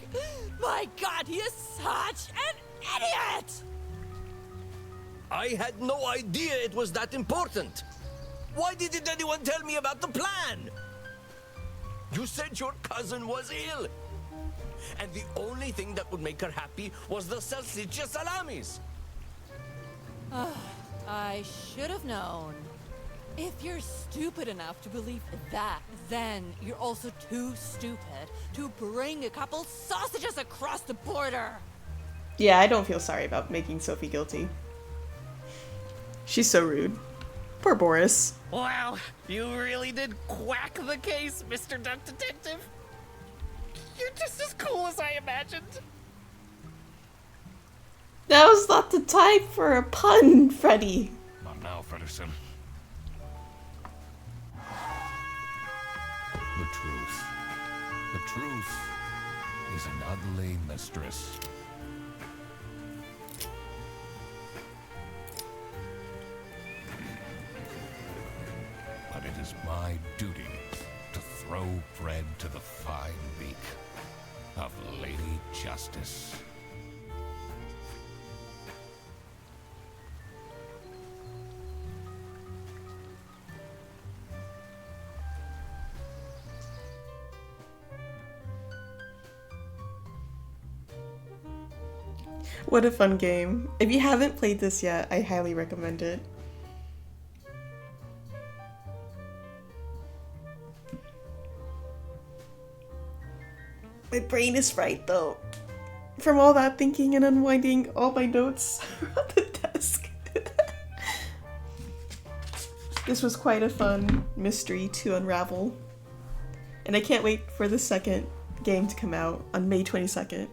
My God, he is such an idiot! I had no idea it was that important. Why didn't anyone tell me about the plan? You said your cousin was ill. And the only thing that would make her happy was the salsiccia salamis. I should have known. If you're stupid enough to believe that, then you're also too stupid to bring a couple sausages across the border. Yeah, I don't feel sorry about making Sophie guilty. She's so rude. Poor Boris. Wow, you really did quack the case, Mr. Duck Detective. You're just as cool as I imagined. That was not the time for a pun, Freddy. Not now, Fredderson. The truth. The truth is an ugly mistress. But it is my duty to throw bread to the fine beak of Lady Justice. What a fun game. If you haven't played this yet, I highly recommend it. My brain is fried though. From all that thinking and unwinding all my notes on the desk. This was quite a fun mystery to unravel. And I can't wait for the second game to come out on May 22nd.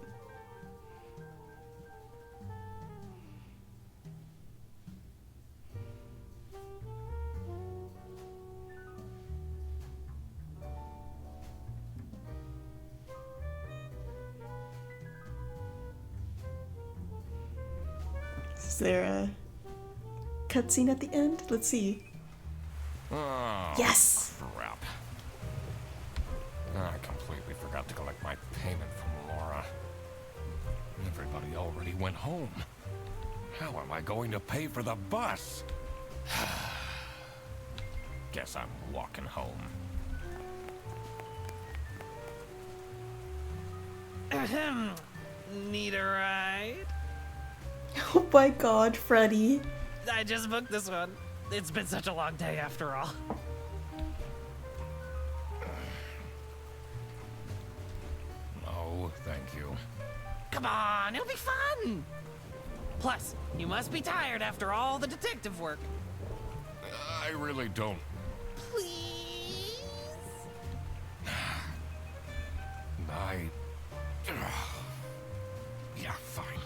Is there a cutscene at the end? Let's see. Oh, Yes! crap. I completely forgot to collect my payment from Laura. Everybody already went home. How am I going to pay for the bus? Guess I'm walking home. Ahem. Need a ride? Oh my god, Freddy. I just booked this one. It's been such a long day after all. No, thank you. Come on, it'll be fun! Plus, you must be tired after all the detective work. I really don't. Please? Yeah, fine.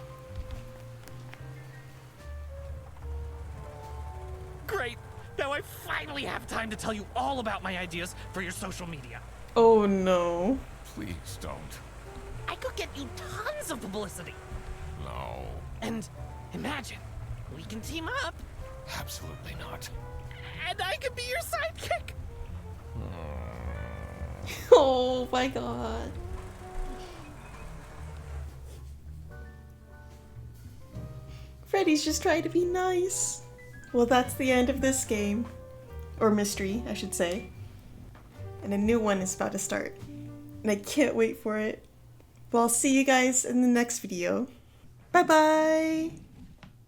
Great! Now I finally have time to tell you all about my ideas for your social media. Oh no. Please don't. I could get you tons of publicity. No. And imagine, we can team up, Absolutely not. and I could be your sidekick. Oh my god. Freddy's just trying to be nice. Well, that's the end of this game. Or mystery, I should say. And a new one is about to start. And I can't wait for it. Well, I'll see you guys in the next video. Bye bye!